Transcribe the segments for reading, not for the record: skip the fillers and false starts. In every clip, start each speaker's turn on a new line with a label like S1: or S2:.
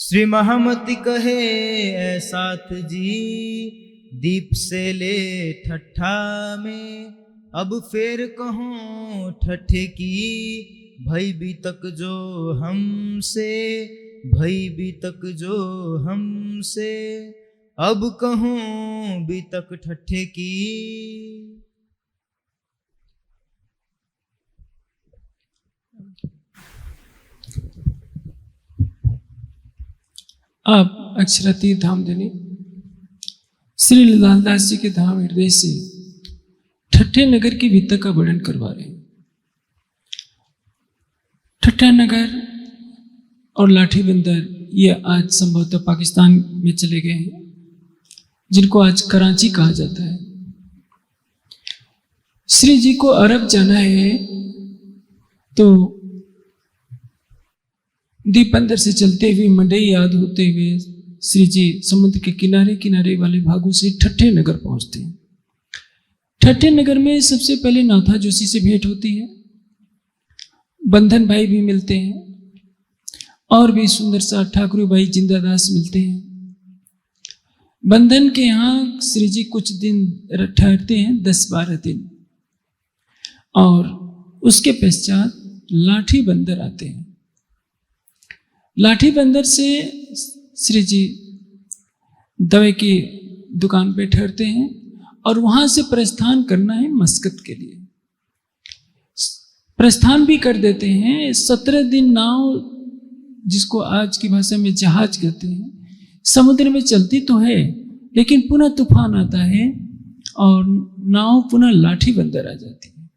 S1: श्री महामति कहे ऐसाथ जी, दीप से ले ठट्ठा में, अब फेर कहूँ ठट्ठे की, भई भी तक जो हमसे, भई भी तक जो हमसे, अब कहूँ भी तक ठट्ठे की।
S2: आप अक्षरातीत धामधनी श्री लालदास जी के धाम हृदय से ठट्ठे नगर की वित्त का वर्णन करवा रहे हैं। ठट्ठा नगर और लाठी बंदर ये आज संभवतः पाकिस्तान में चले गए हैं, जिनको आज कराची कहा जाता है। श्री जी को अरब जाना है तो दीप बंदर से चलते हुए मंडई याद होते हुए श्री जी समुद्र के किनारे किनारे वाले भागों से ठट्ठे नगर पहुंचते हैं। ठट्ठे नगर में सबसे पहले नाथा जोशी से भेंट होती है, बंधन भाई भी मिलते हैं और भी सुंदर सा ठाकुर भाई जिंदादास मिलते हैं। बंधन के यहाँ श्री जी कुछ दिन ठहरते हैं, 10-12 दिन, और उसके पश्चात लाठी बंदर आते हैं। लाठी बंदर से श्री जी दवाई की दुकान पे ठहरते हैं और वहां से प्रस्थान करना है मस्कत के लिए। प्रस्थान भी कर देते हैं। 17 दिन नाव, जिसको आज की भाषा में जहाज कहते हैं, समुद्र में चलती तो है, लेकिन पुनः तूफान आता है और नाव पुनः लाठी बंदर आ जाती है,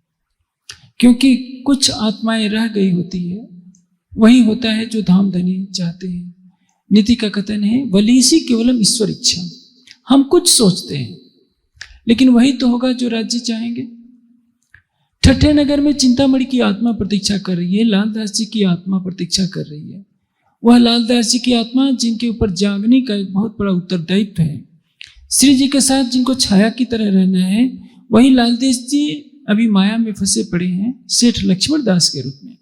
S2: क्योंकि कुछ आत्माएं रह गई होती है। वही होता है जो धामधनी चाहते हैं। नीति का कथन है, वलीसी केवलम ईश्वर इच्छा। हम कुछ सोचते हैं, लेकिन वही तो होगा जो राज्य चाहेंगे। ठट्ठे नगर में चिंतामणि की आत्मा प्रतीक्षा कर रही है, लालदास जी की आत्मा प्रतीक्षा कर रही है। वह लालदास जी की आत्मा जिनके ऊपर जागने का एक बहुत बड़ा उत्तरदायित्व है, श्री जी के साथ जिनको छाया की तरह रहना है, वही लालदास जी अभी माया में फंसे पड़े हैं सेठ लक्ष्मण दास के रूप में।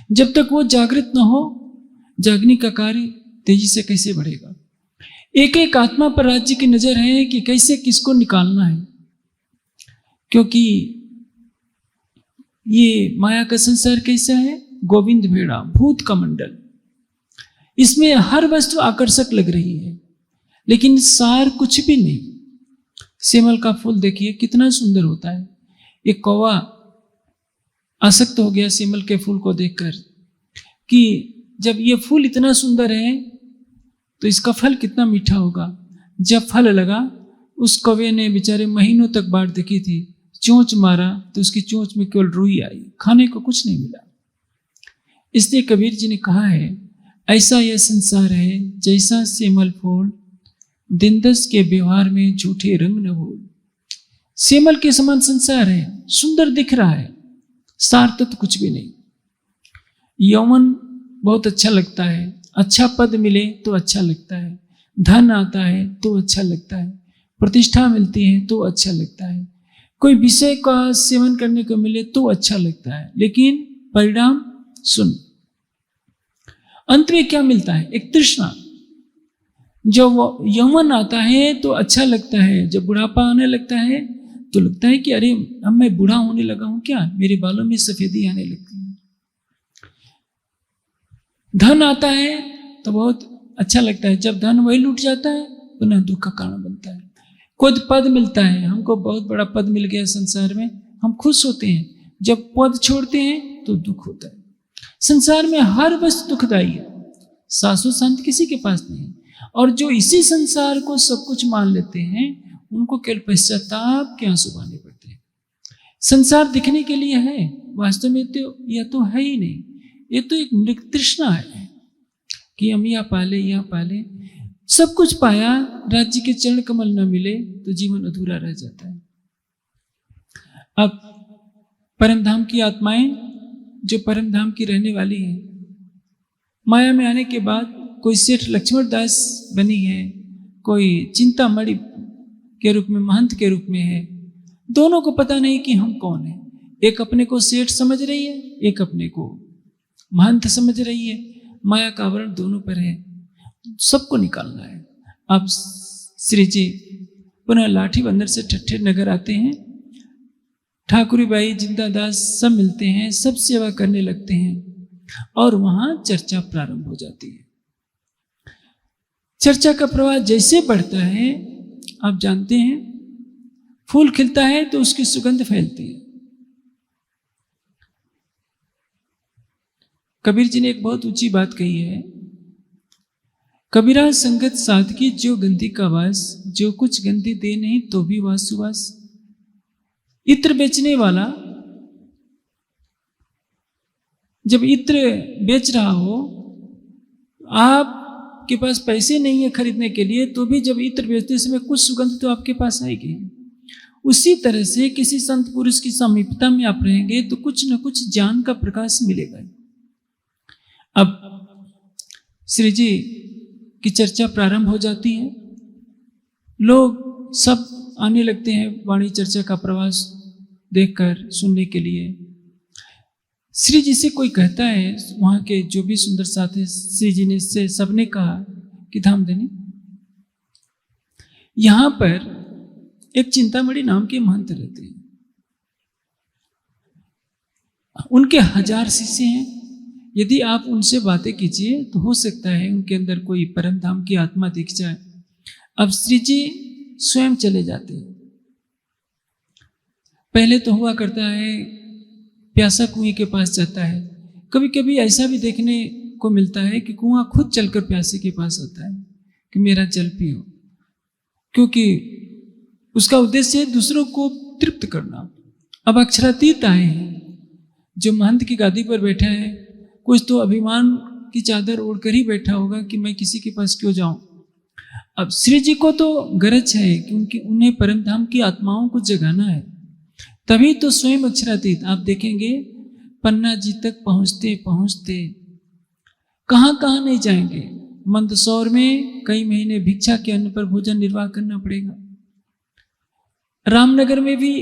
S2: जब तक वो जागृत न हो, जागने का कार्य तेजी से कैसे बढ़ेगा। एक एक आत्मा पर राज्य की नजर है कि कैसे किसको निकालना है, क्योंकि ये माया का संसार कैसा है, गोविंद भेड़ा भूत का मंडल। इसमें हर वस्तु आकर्षक लग रही है, लेकिन सार कुछ भी नहीं। सेमल का फूल देखिए कितना सुंदर होता है। एक कौवा आसक्त हो गया सेमल के फूल को देखकर कि जब ये फूल इतना सुंदर है तो इसका फल कितना मीठा होगा। जब फल लगा, उस कौवे ने बेचारे महीनों तक बाट देखी थी, चोंच मारा तो उसकी चोंच में केवल रुई आई, खाने को कुछ नहीं मिला। इसलिए कबीर जी ने कहा है, ऐसा यह संसार है जैसा सेमल फूल, दिन दस के व्यवहार में झूठे रंग न भूल। सेमल के समान संसार है, सुंदर दिख रहा है, सार तो कुछ भी नहीं। यौवन बहुत अच्छा लगता है, अच्छा पद मिले तो अच्छा लगता है, धन आता है तो अच्छा लगता है, प्रतिष्ठा मिलती है तो अच्छा लगता है, कोई विषय का सेवन करने को मिले तो अच्छा लगता है, लेकिन परिणाम सुन। अंत में क्या मिलता है? एक तृष्णा। जब यौवन आता है तो अच्छा लगता है, जब बुढ़ापा आने लगता है तो लगता है कि अरे अब मैं बूढ़ा होने लगा हूं क्या, मेरे बालों में सफेदी आने लगती है। धन आता है तो बहुत अच्छा लगता है, जब धन वही लूट जाता है पुनः दुख का कारण बनता है। खुद पद मिलता है, हमको बहुत बड़ा पद मिल गया संसार में, हम खुश होते हैं, जब पद छोड़ते हैं तो दुख होता है। संसार में हर वस्तु दुखदाई है, सासु संत किसी के पास नहीं है। और जो इसी संसार को सब कुछ मान लेते हैं, उनको केवल पश्चाताप के आंसू बहाने पड़ते हैं। संसार दिखने के लिए है, वास्तव में तो यह तो है ही नहीं। ये तो एक मृग तृष्णा है कि हम यह पाले यह पाले। सब कुछ पाया, राज्य के चरण कमल न मिले तो जीवन अधूरा रह जाता है। अब परमधाम की आत्माएं जो परमधाम की रहने वाली है, माया में आने के बाद कोई सेठ लक्ष्मण दास बनी है, कोई चिंतामणि के रूप में, महंत के रूप में है। दोनों को पता नहीं कि हम कौन है। एक अपने को सेठ समझ रही है, एक अपने को महंत समझ रही है। माया का आवरण दोनों पर है। सबको निकालना है। अब श्री जी पुनः लाठी बंदर से ठट्ठे नगर आते हैं। ठाकुरी बाई, जिंदादास सब मिलते हैं, सब सेवा करने लगते हैं और वहां चर्चा प्रारंभ हो जाती है। चर्चा का प्रवाह जैसे बढ़ता है, आप जानते हैं फूल खिलता है तो उसकी सुगंध फैलती है। कबीर जी ने एक बहुत ऊंची बात कही है, कबीरा संगत सादगी जो गंधी का वास, जो कुछ गंधी दे नहीं तो भी वास सुवास। इत्र बेचने वाला जब इत्र बेच रहा हो, आपके पास पैसे नहीं है खरीदने के लिए, तो भी जब इत्र बेचते समय कुछ सुगंध तो आपके पास आएगी। उसी तरह से किसी संत पुरुष की समीपता में आप रहेंगे तो कुछ न कुछ ज्ञान का प्रकाश मिलेगा। अब श्री जी की चर्चा प्रारंभ हो जाती है, लोग सब आने लगते हैं वाणी चर्चा का प्रवास देखकर सुनने के लिए। श्री जी से कोई कहता है, वहां के जो भी सुंदर साथी, श्री जी ने से सबने कहा कि धाम देने यहां पर एक चिंतामणि नाम के महंत रहते हैं। उनके 1000 शिष्य हैं। यदि आप उनसे बातें कीजिए तो हो सकता है उनके अंदर कोई परम धाम की आत्मा दिख जाए। अब श्री जी स्वयं चले जाते हैं। पहले तो हुआ करता है प्यासा कुएं के पास जाता है। कभी कभी ऐसा भी देखने को मिलता है कि कुआं खुद चलकर प्यासे के पास आता है कि मेरा जल पियो, क्योंकि उसका उद्देश्य है दूसरों को तृप्त करना। अब अक्षरातीत आए हैं, जो महंत की गादी पर बैठा है, कुछ तो अभिमान की चादर ओढ़कर ही बैठा होगा कि मैं किसी के पास क्यों जाऊं। अब श्री जी को तो गरज है कि उन्हें परमधाम की आत्माओं को जगाना है, तभी तो स्वयं अक्षरातीत आप देखेंगे पन्ना जी तक पहुंचते पहुंचते कहां कहां नहीं जाएंगे। मंदसौर में कई महीने भिक्षा के अन्न पर भोजन निर्वाह करना पड़ेगा। रामनगर में भी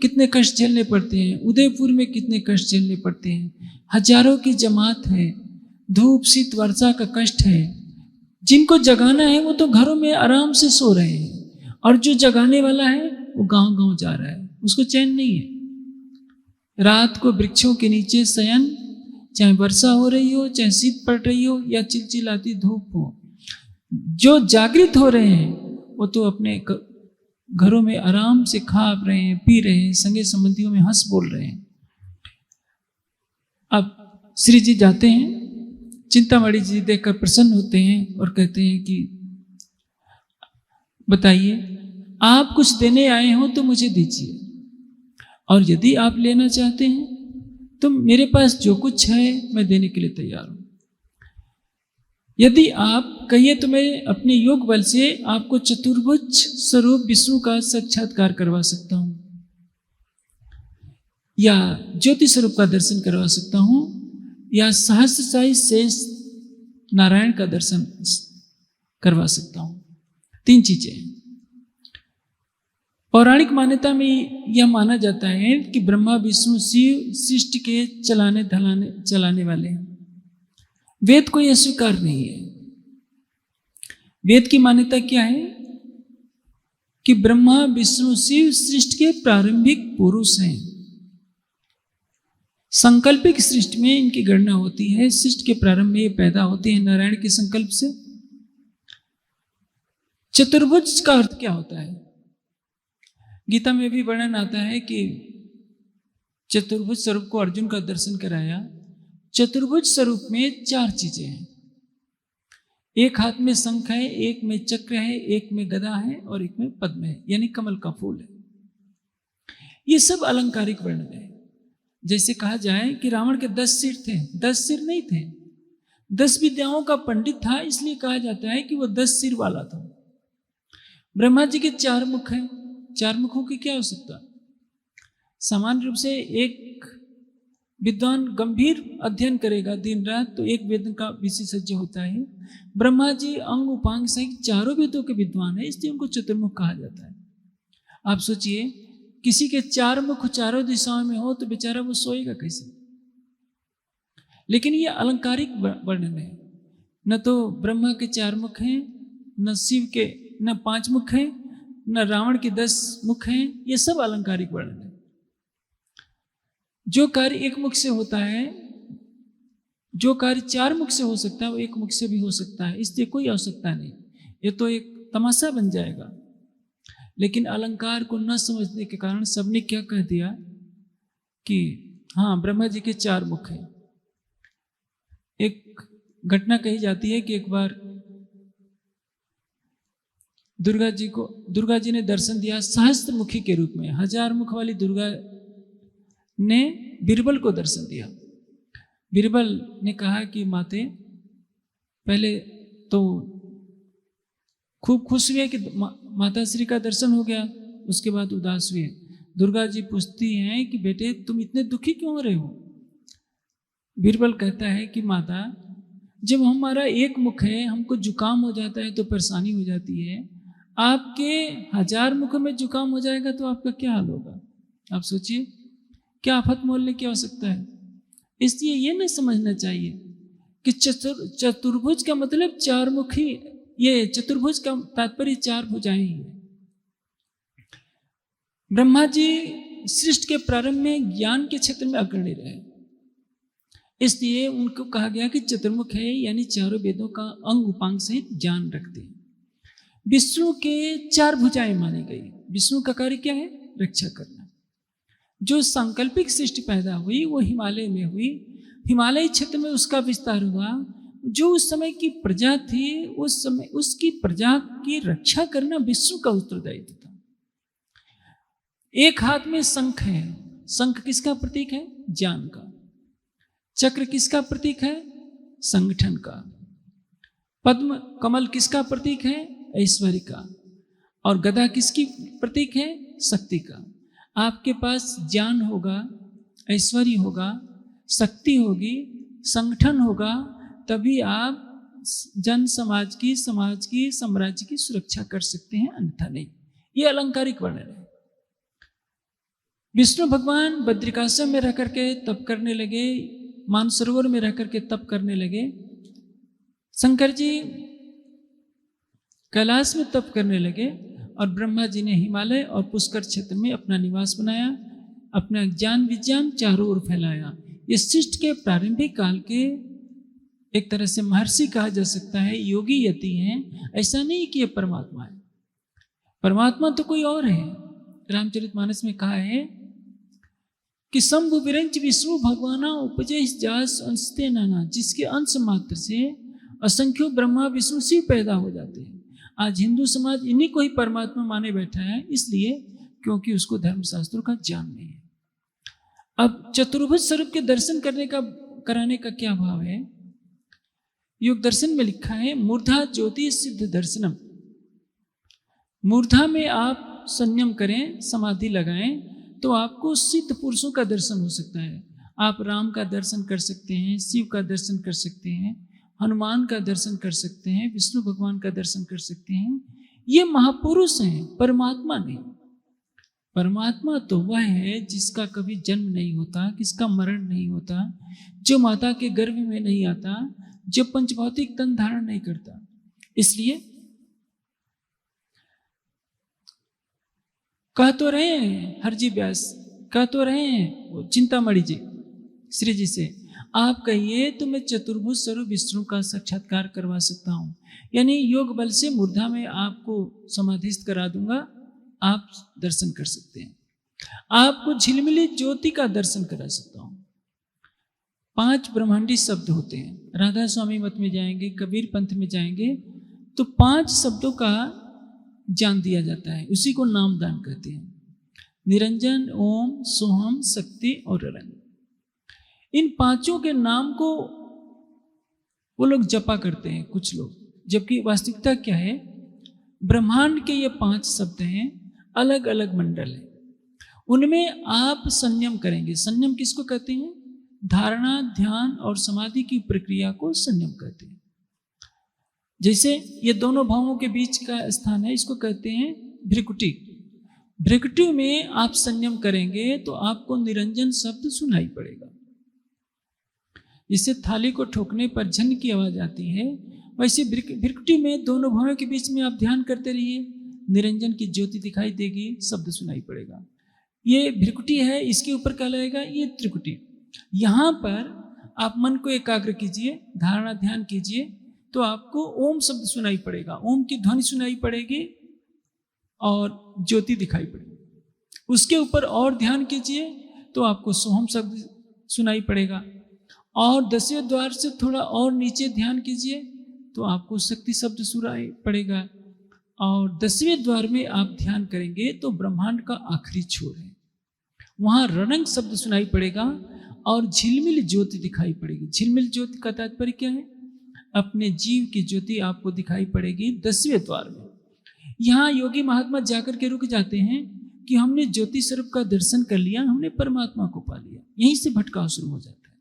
S2: कितने कष्ट झेलने पड़ते हैं, उदयपुर में कितने कष्ट झेलने पड़ते हैं। हजारों की जमात है, धूप शीत वर्षा का कष्ट है। जिनको जगाना है वो तो घरों में आराम से सो रहे हैं, और जो जगाने वाला है वो गांव गांव जा रहा है, उसको चैन नहीं है। रात को वृक्षों के नीचे शयन, चाहे वर्षा हो रही हो, चाहे शीत पड़ रही हो, या चिलचिलाती धूप हो। जो जागृत हो रहे हैं वो तो अपने घरों में आराम से खा रहे हैं, पी रहे हैं, संगे संबंधियों में हंस बोल रहे हैं। अब श्री जी जाते हैं, चिंतामणि जी देखकर प्रसन्न होते हैं और कहते हैं कि बताइए, आप कुछ देने आए हो तो मुझे दीजिए, और यदि आप लेना चाहते हैं तो मेरे पास जो कुछ है मैं देने के लिए तैयार हूं। यदि आप कहिए तो मैं अपने योग बल से आपको चतुर्भुज स्वरूप विष्णु का साक्षात्कार करवा सकता हूं, या ज्योति स्वरूप का दर्शन करवा सकता हूं, या सहस्रशाही शेष नारायण का दर्शन करवा सकता हूं। 3 चीजें हैं। पौराणिक मान्यता में यह माना जाता है कि ब्रह्मा विष्णु शिव सृष्टि के चलाने वाले हैं। वेद को यह स्वीकार नहीं है। वेद की मान्यता क्या है कि ब्रह्मा विष्णु शिव सृष्टि के प्रारंभिक पुरुष हैं। संकल्पिक सृष्टि में इनकी गणना होती है। सृष्टि के प्रारंभ में ये पैदा होते हैं नारायण के संकल्प से। चतुर्भुज का अर्थ क्या होता है? गीता में भी वर्णन आता है कि चतुर्भुज स्वरूप को अर्जुन का दर्शन कराया। चतुर्भुज स्वरूप में 4 चीजें हैं। एक हाथ में शंख है, एक में चक्र है, एक में गदा है, और एक में पद्म है, यानी कमल का फूल है। ये सब अलंकारिक वर्णन है। जैसे कहा जाए कि रावण के 10 सिर थे, 10 सिर नहीं थे। 10 विद्याओं का पंडित था, इसलिए कहा जाता है कि वो 10 सिर वाला था। ब्रह्मा जी के 4 मुख हैं। 4 मुखों की क्या आवश्यकता? सामान्य रूप से एक विद्वान गंभीर अध्ययन करेगा दिन रात तो एक वेद का विशेषज्ञ होता है। ब्रह्मा जी अंग उपांग सहित 4 वेदों के विद्वान है, इसलिए उनको चतुर्मुख कहा जाता है। आप सोचिए, किसी के 4 मुख चारों दिशाओं में हो तो बेचारा वो सोएगा कैसे? लेकिन ये अलंकारिक वर्णन है। न तो ब्रह्मा के 4 मुख हैं, न शिव के न 5 मुख हैं, न रावण के 10 मुख हैं। ये सब अलंकारिक वर्णन है। जो कार्य एक मुख से होता है, जो कार्य 4 मुख से हो सकता है, वो एक मुख से भी हो सकता है। इसलिए कोई आवश्यकता नहीं, ये तो एक तमाशा बन जाएगा। लेकिन अलंकार को न समझने के कारण सबने क्या कह दिया कि हाँ, ब्रह्मा जी के 4 मुख हैं। एक घटना कही जाती है कि एक बार दुर्गा जी ने दर्शन दिया सहस्त्र मुखी के रूप में। 1000 मुख वाली दुर्गा ने बीरबल को दर्शन दिया। बीरबल ने कहा कि माते, पहले तो खूब खुश हुए कि माता श्री का दर्शन हो गया, उसके बाद उदास हुए। दुर्गा जी पूछती हैं कि बेटे तुम इतने दुखी क्यों हो रहे हो? बीरबल कहता है कि माता, जब हमारा एक मुख है, हमको जुकाम हो जाता है तो परेशानी हो जाती है। आपके 1000 मुखों में जुकाम हो जाएगा तो आपका क्या हाल होगा? आप सोचिए, क्या आफत मोलने की आवश्यकता है? इसलिए ये न समझना चाहिए कि चतुर्भुज का मतलब 4 मुखी, ये चतुर्भुज का तात्पर्य 4 भुजाएं ही है। ब्रह्मा जी सृष्टि के प्रारंभ में ज्ञान के क्षेत्र में अग्रणी रहे, इसलिए उनको कहा गया कि चतुर्मुख है, यानी चारों वेदों का अंग उपांग सहित ज्ञान रखते हैं। विष्णु के 4 भुजाएं मानी गई। विष्णु का कार्य क्या है? रक्षा करना। जो सांकल्पिक सृष्टि पैदा हुई वो हिमालय में हुई, हिमालय क्षेत्र में उसका विस्तार हुआ। जो उस समय की प्रजा थी, उस समय उसकी प्रजा की रक्षा करना विष्णु का उत्तरदायित्व था। एक हाथ में शंख है, शंख किसका प्रतीक है? ज्ञान का। चक्र किसका प्रतीक है? संगठन का। पद्म कमल किसका प्रतीक है? ऐश्वर्य का। और गदा किसकी प्रतीक है? शक्ति का। आपके पास ज्ञान होगा, ऐश्वर्य होगा, शक्ति होगी, संगठन होगा, तभी आप जन समाज की, साम्राज्य की सुरक्षा कर सकते हैं, अन्यथा नहीं। ये अलंकारिक वर्णन है। विष्णु भगवान बद्रिकाश्रम में रह करके तप करने लगे, मानसरोवर में रह करके तप करने लगे। शंकर जी कैलाश में तप करने लगे और ब्रह्मा जी ने हिमालय और पुष्कर क्षेत्र में अपना निवास बनाया, अपना ज्ञान विज्ञान चारों ओर फैलाया। ये सृष्टि के प्रारंभिक काल के एक तरह से महर्षि कहा जा सकता है, योगी यति हैं। ऐसा नहीं कि ये परमात्मा है, परमात्मा तो कोई और है। रामचरितमानस में कहा है कि शंभु विरंच विष्णु भगवाना उपजे जास अंशते नाना, जिसके अंश मात्र से असंख्यों ब्रह्मा विष्णु शिव पैदा हो जाते हैं। आज हिंदू समाज इन्हीं को ही परमात्मा माने बैठा है, इसलिए क्योंकि उसको धर्मशास्त्रों का ज्ञान नहीं है। अब चतुर्भुज स्वरूप के दर्शन कराने का क्या भाव है? योग दर्शन में लिखा है, मूर्धा ज्योति सिद्ध दर्शनम। मूर्धा में आप संयम करें, समाधि लगाएं, तो आपको सिद्ध पुरुषों का दर्शन हो सकता है। आप राम का दर्शन कर सकते हैं, शिव का दर्शन कर सकते हैं, हनुमान का दर्शन कर सकते हैं, विष्णु भगवान का दर्शन कर सकते हैं। ये महापुरुष हैं, परमात्मा नहीं। परमात्मा तो वह है जिसका कभी जन्म नहीं होता, किसका मरण नहीं होता, जो माता के गर्भ में नहीं आता, जो पंचभौतिक तन धारण नहीं करता। इसलिए कह तो रहे हैं हरजी व्यास, कह तो रहे हैं चिंतामणि जी श्री जी से, आप कहिए तो मैं चतुर्भुज स्वरूप विष्णु का साक्षात्कार करवा सकता हूँ, यानी योग बल से मूर्धा में आपको समाधिस्थ करा दूंगा, आप दर्शन कर सकते हैं। आपको झिलमिली ज्योति का दर्शन करा सकता हूँ। 5 ब्रह्मांडी शब्द होते हैं। राधा स्वामी मत में जाएंगे, कबीर पंथ में जाएंगे तो 5 शब्दों का ज्ञान दिया जाता है, उसी को नामदान कहते हैं। निरंजन, ओम, सोहम, शक्ति और रंग। इन 5 के नाम को वो लोग जपा करते हैं कुछ लोग, जबकि वास्तविकता क्या है? ब्रह्मांड के ये 5 शब्द हैं, अलग अलग मंडल है, उनमें आप संयम करेंगे। संयम किसको कहते हैं? धारणा, ध्यान और समाधि की प्रक्रिया को संयम कहते हैं। जैसे ये दोनों भावों के बीच का स्थान है, इसको कहते हैं भ्रिकुटी। भ्रिकुटी में आप संयम करेंगे तो आपको निरंजन शब्द सुनाई पड़ेगा। जिससे थाली को ठोकने पर झन की आवाज आती है, वैसे भृकुटी में दोनों भावों के बीच में आप ध्यान करते रहिए, निरंजन की ज्योति दिखाई देगी, शब्द सुनाई पड़ेगा। ये भृकुटी है, इसके ऊपर क्या लगेगा, ये त्रिकुटी। यहाँ पर आप मन को एकाग्र कीजिए, धारणा ध्यान कीजिए, तो आपको ओम शब्द सुनाई पड़ेगा, ओम की ध्वनि सुनाई पड़ेगी और ज्योति दिखाई पड़ेगी। उसके ऊपर और ध्यान कीजिए तो आपको सोहम शब्द सुनाई पड़ेगा, और 10वें द्वार से थोड़ा और नीचे ध्यान कीजिए तो आपको शक्ति शब्द सुनाई पड़ेगा, और 10वें द्वार में आप ध्यान करेंगे तो ब्रह्मांड का आखिरी छोर है, वहाँ रणंग शब्द सुनाई पड़ेगा और झिलमिल ज्योति दिखाई पड़ेगी। झिलमिल ज्योति का तात्पर्य क्या है, अपने जीव की ज्योति आपको दिखाई पड़ेगी 10वें द्वार में। यहाँ योगी महात्मा जाकर के रुक जाते हैं कि हमने ज्योति स्वरूप का दर्शन कर लिया, हमने परमात्मा को पा लिया, यहीं से भटकाव शुरू हो जाता है।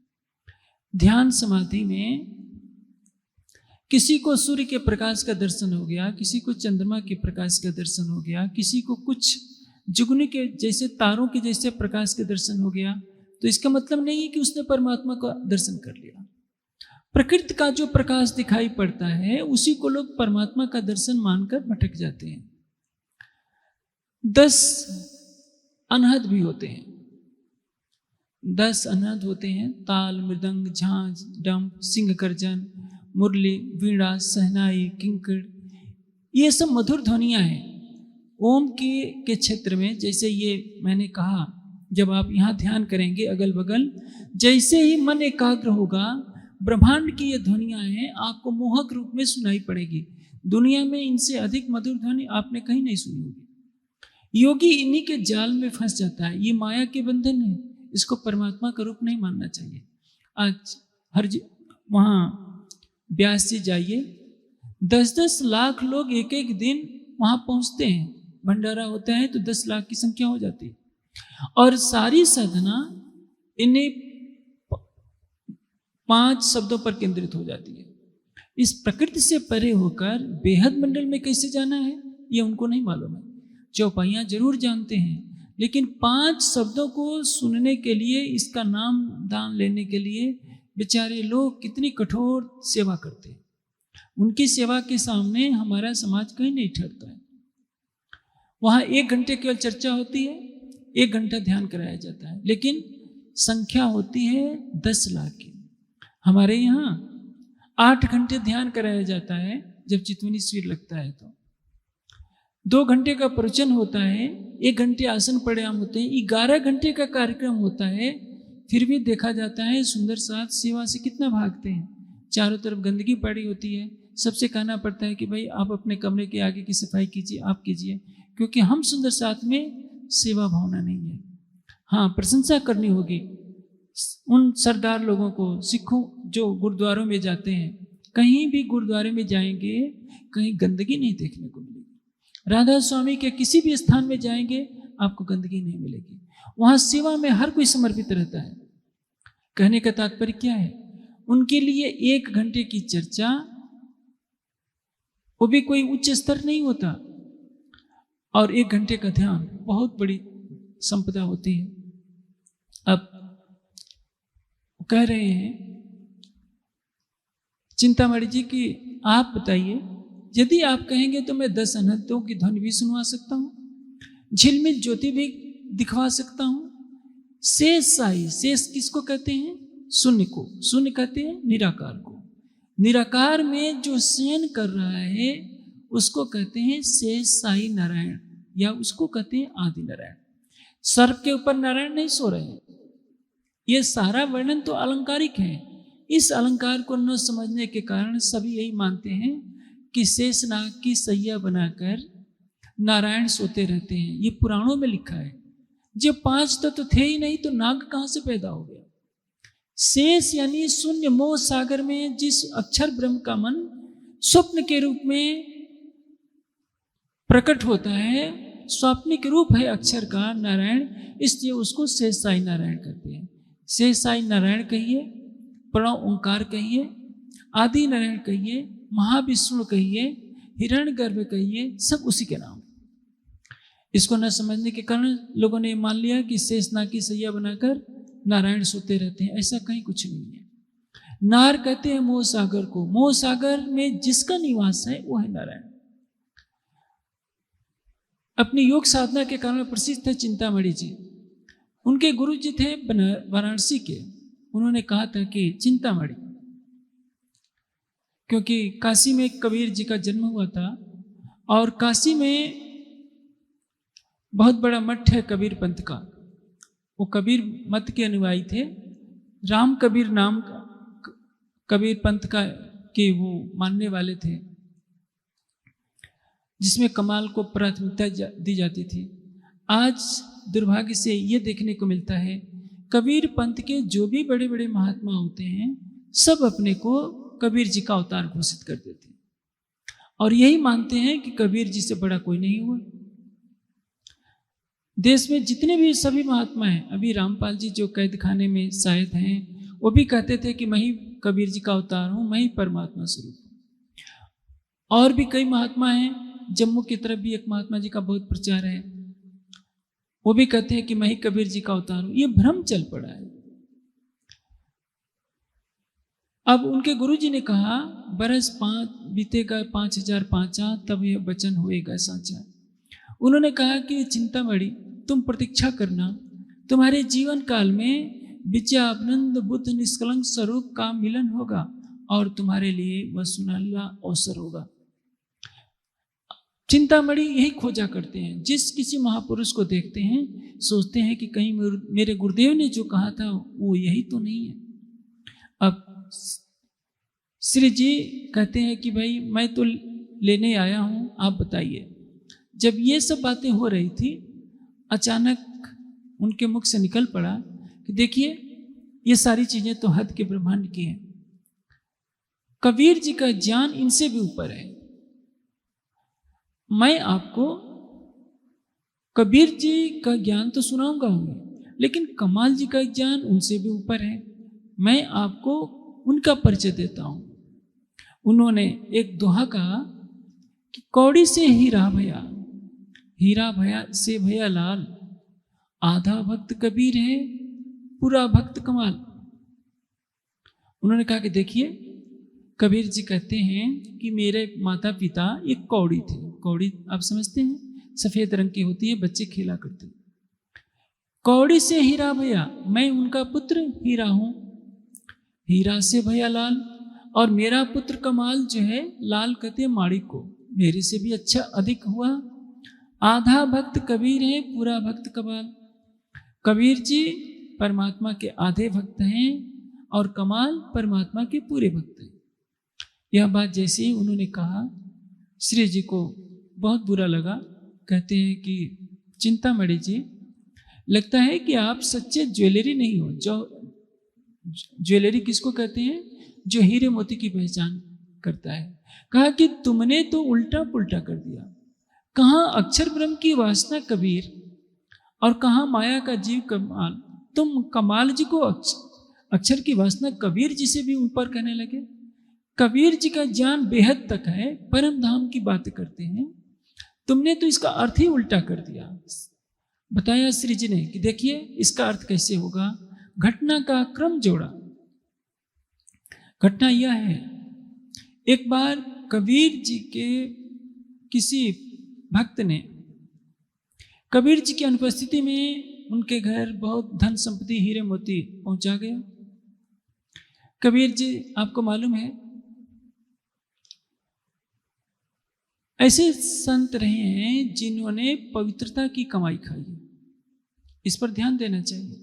S2: ध्यान समाधि में किसी को सूर्य के प्रकाश का दर्शन हो गया, किसी को चंद्रमा के प्रकाश का दर्शन हो गया, किसी को कुछ जुगनू के जैसे तारों के जैसे प्रकाश के दर्शन हो गया, तो इसका मतलब नहीं है कि उसने परमात्मा का दर्शन कर लिया। प्रकृति का जो प्रकाश दिखाई पड़ता है उसी को लोग परमात्मा का दर्शन मानकर भटक जाते हैं। 10 अनहद भी होते हैं, 10 अनहद होते हैं, ताल, मृदंग, झांझ, डंप, सिंह गर्जन, मुरली, वीणा, सहनाई, किंकड़, ये सब मधुर ध्वनियाँ हैं। ओम के क्षेत्र में जैसे ये मैंने कहा, जब आप यहाँ ध्यान करेंगे अगल बगल, जैसे ही मन एकाग्र होगा, ब्रह्मांड की ये ध्वनियाँ हैं आपको मोहक रूप में सुनाई पड़ेगी। दुनिया में इनसे अधिक मधुर ध्वनि आपने कहीं नहीं सुनी होगी। योगी इन्हीं के जाल में फंस जाता है, ये माया के बंधन है, इसको परमात्मा का रूप नहीं मानना चाहिए। आज वहाँ ब्यास जी जाइए, 10-10 लाख लोग एक एक दिन वहाँ पहुँचते हैं, भंडारा होता है तो 10 लाख की संख्या हो जाती है, और सारी साधना इन्हें 5 शब्दों पर केंद्रित हो जाती है। इस प्रकृति से परे होकर बेहद मंडल में कैसे जाना है ये उनको नहीं मालूम है। चौपाइयाँ जरूर जानते हैं, लेकिन 5 शब्दों को सुनने के लिए, इसका नाम दान लेने के लिए बेचारे लोग कितनी कठोर सेवा करते हैं। उनकी सेवा के सामने हमारा समाज कहीं नहीं ठहरता है। वहाँ 1 घंटे केवल चर्चा होती है, 1 घंटा ध्यान कराया जाता है, लेकिन संख्या होती है 10 लाख की। हमारे यहाँ 8 घंटे ध्यान कराया जाता है, जब चितवनी शिविर लगता है तो 2 घंटे का प्रवचन होता है, 1 घंटे आसन प्राणायाम होते हैं, 11 घंटे का कार्यक्रम होता है। फिर भी देखा जाता है सुंदर साथ सेवा से कितना भागते हैं। चारों तरफ गंदगी पड़ी होती है, सबसे कहना पड़ता है कि भाई आप अपने कमरे के आगे की सफाई कीजिए, आप कीजिए, क्योंकि हम सुंदर साथ में सेवा भावना नहीं है। हाँ, प्रशंसा करनी होगी उन सरदार लोगों को, सिखों जो गुरुद्वारों में जाते हैं। कहीं भी गुरुद्वारे में जाएंगे कहीं गंदगी नहीं देखने को मिलेगी। राधा स्वामी के किसी भी स्थान में जाएंगे आपको गंदगी नहीं मिलेगी। वहाँ सेवा में हर कोई समर्पित रहता है। कहने का तात्पर्य क्या है, उनके लिए 1 घंटे की चर्चा वो भी कोई उच्च स्तर नहीं होता, और 1 घंटे का ध्यान बहुत बड़ी संपदा होती है। अब कह रहे हैं चिंतामणि जी कि आप बताइए, यदि आप कहेंगे तो मैं 10 अनहदों की ध्वनि भी सुनवा सकता हूँ, झिलमिल ज्योति भी दिखवा सकता हूँ। शेष साई, शेष किसको कहते हैं, शून्य को, शून्य कहते हैं निराकार को। निराकार में जो शयन कर रहा है उसको कहते हैं शेष साई नारायण, या उसको कहते हैं आदि नारायण। सर्प के ऊपर नारायण नहीं सो रहे हैं। ये सारा वर्णन तो अलंकारिक है। इस अलंकार को न समझने के कारण सभी यही मानते हैं कि शेष नाग की सैया बनाकर नारायण सोते रहते हैं। ये पुराणों में लिखा है। जब 5 तत्व थे ही नहीं तो नाग कहाँ से पैदा हो गया। शेष यानी शून्य मोह सागर में जिस अक्षर ब्रह्म का मन स्वप्न के रूप में प्रकट होता है, स्वाप्निक रूप है अक्षर का नारायण, इसलिए उसको शेष साई नारायण कहते हैं। शेष साई नारायण कहिए, प्रणव ओंकार कहिए, आदि नारायण कहिए, महाविष्णु कहिए, हिरण्यगर्भ कहिए, सब उसी के नाम। इसको न समझने के कारण लोगों ने मान लिया कि शेष नाग की सैया बनाकर नारायण सोते रहते हैं। ऐसा कहीं कुछ नहीं है। नार कहते हैं मोह सागर को। मोह सागर में जिसका निवास है वो है नारायण। अपनी योग साधना के कारण प्रसिद्ध थे चिंतामणि जी। उनके गुरु जी थे वाराणसी के। उन्होंने कहा था कि चिंतामणि, क्योंकि काशी में कबीर जी का जन्म हुआ था और काशी में बहुत बड़ा मठ है कबीर पंथ का। वो कबीर मत के अनुयायी थे। राम कबीर नाम कबीर पंथ का के वो मानने वाले थे, जिसमें कमाल को प्राथमिकता दी जाती थी। आज दुर्भाग्य से ये देखने को मिलता है, कबीर पंथ के जो भी बड़े बड़े महात्मा होते हैं सब अपने को कबीर जी का अवतार घोषित कर देते हैं और यही मानते हैं कि कबीर जी से बड़ा कोई नहीं हुआ। देश में जितने भी सभी महात्मा हैं, अभी रामपाल जी जो कैद खाने में शायद हैं, वो भी कहते थे कि मैं ही कबीर जी का अवतार हूँ, मैं ही परमात्मा स्वरूप हूँ। और भी कई महात्मा हैं, जम्मू की तरफ भी एक महात्मा जी का बहुत प्रचार है, वो भी कहते हैं कि मैं ही कबीर जी का अवतार हूँ। ये भ्रम चल पड़ा है। अब उनके गुरु जी ने कहा, बरस 5 बीतेगा 5005 तब यह वचन होएगा साचा। उन्होंने कहा कि चिंतामणि तुम प्रतीक्षा करना, तुम्हारे जीवन काल में विद्यानंद बुद्ध निष्कलंक स्वरूप का मिलन होगा और तुम्हारे लिए वह सुनहरा अवसर होगा। चिंतामणि यही खोजा करते हैं। जिस किसी महापुरुष को देखते हैं सोचते हैं कि कहीं मेरे गुरुदेव ने जो कहा था वो यही तो नहीं है। अब श्री जी कहते हैं कि भाई मैं तो लेने आया हूं, आप बताइए। जब ये सब बातें हो रही थी, अचानक उनके मुख से निकल पड़ा कि देखिए ये सारी चीजें तो हद के ब्रह्मांड की हैं। कबीर जी का ज्ञान इनसे भी ऊपर है। मैं आपको कबीर जी का ज्ञान तो सुनाऊंगा हूँ, लेकिन कमाल जी का ज्ञान उनसे भी ऊपर है। मैं आपको उनका परिचय देता हूं। उन्होंने एक दोहा कहा कि कौड़ी से हीरा भया, हीरा भया से भया लाल, आधा भक्त कबीर है पूरा भक्त कमाल। उन्होंने कहा कि देखिए कबीर जी कहते हैं कि मेरे माता पिता एक कौड़ी थे। कौड़ी आप समझते हैं, सफेद रंग की होती है, बच्चे खेला करते। कौड़ी से हीरा भया, मैं उनका पुत्र हीरा हूं। हीरा से भया लाल, और मेरा पुत्र कमाल जो है लाल कहते हैं माड़ी को, मेरे से भी अच्छा अधिक हुआ। आधा भक्त कबीर है पूरा भक्त कमाल। कबीर जी परमात्मा के आधे भक्त हैं और कमाल परमात्मा के पूरे भक्त हैं। यह बात जैसे ही उन्होंने कहा, श्री जी को बहुत बुरा लगा। कहते हैं कि चिंतामणि जी, लगता है कि आप सच्चे ज्वेलरी नहीं हो। जो ज्वेलरी किसको कहते हैं? जो हीरे मोती की पहचान करता है। कहा कि तुमने तो उल्टा पुल्टा कर दिया। कहाँ अक्षर ब्रह्म की वासना कबीर और कहाँ माया का जीव कमाल। तुम कमाल जी को अक्षर की वासना कबीर जी से भी ऊपर कहने लगे। कबीर जी का ज्ञान बेहद तक है, परम धाम की बातें करते हैं, तुमने तो इसका अर्थ ही उल्टा कर दिया। बताया श्री जी ने कि देखिए इसका अर्थ कैसे होगा। घटना का क्रम जोड़ा। घटना यह है, एक बार कबीर जी के किसी भक्त ने कबीर जी की अनुपस्थिति में उनके घर बहुत धन संपत्ति हीरे मोती पहुंचा गया। कबीर जी आपको मालूम है ऐसे संत रहे हैं जिन्होंने पवित्रता की कमाई खाई है। इस पर ध्यान देना चाहिए।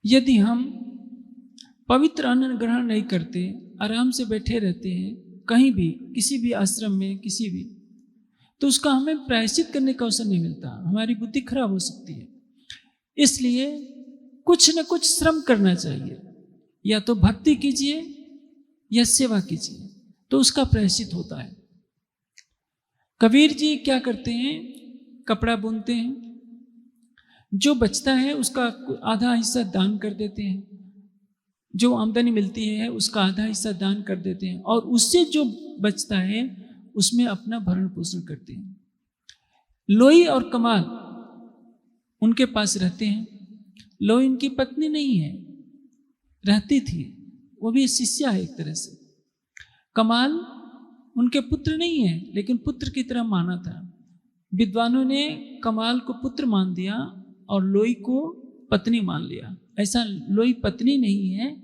S2: यदि हम पवित्र अन्न ग्रहण नहीं करते, आराम से बैठे रहते हैं कहीं भी, किसी भी आश्रम में, किसी भी, तो उसका हमें प्रायश्चित करने का अवसर नहीं मिलता। हमारी बुद्धि खराब हो सकती है। इसलिए कुछ न कुछ श्रम करना चाहिए। या तो भक्ति कीजिए या सेवा कीजिए, तो उसका प्रायश्चित होता है। कबीर जी क्या करते हैं? कपड़ा बुनते हैं, जो बचता है उसका आधा हिस्सा दान कर देते हैं। जो आमदनी मिलती है उसका आधा हिस्सा दान कर देते हैं और उससे जो बचता है उसमें अपना भरण पोषण करते हैं। लोई और कमाल उनके पास रहते हैं। लोई उनकी पत्नी नहीं है, रहती थी, वो भी शिष्या है एक तरह से। कमाल उनके पुत्र नहीं है, लेकिन पुत्र की तरह माना था। विद्वानों ने कमाल को पुत्र मान दिया और लोई को पत्नी मान लिया। ऐसा लोई पत्नी नहीं है,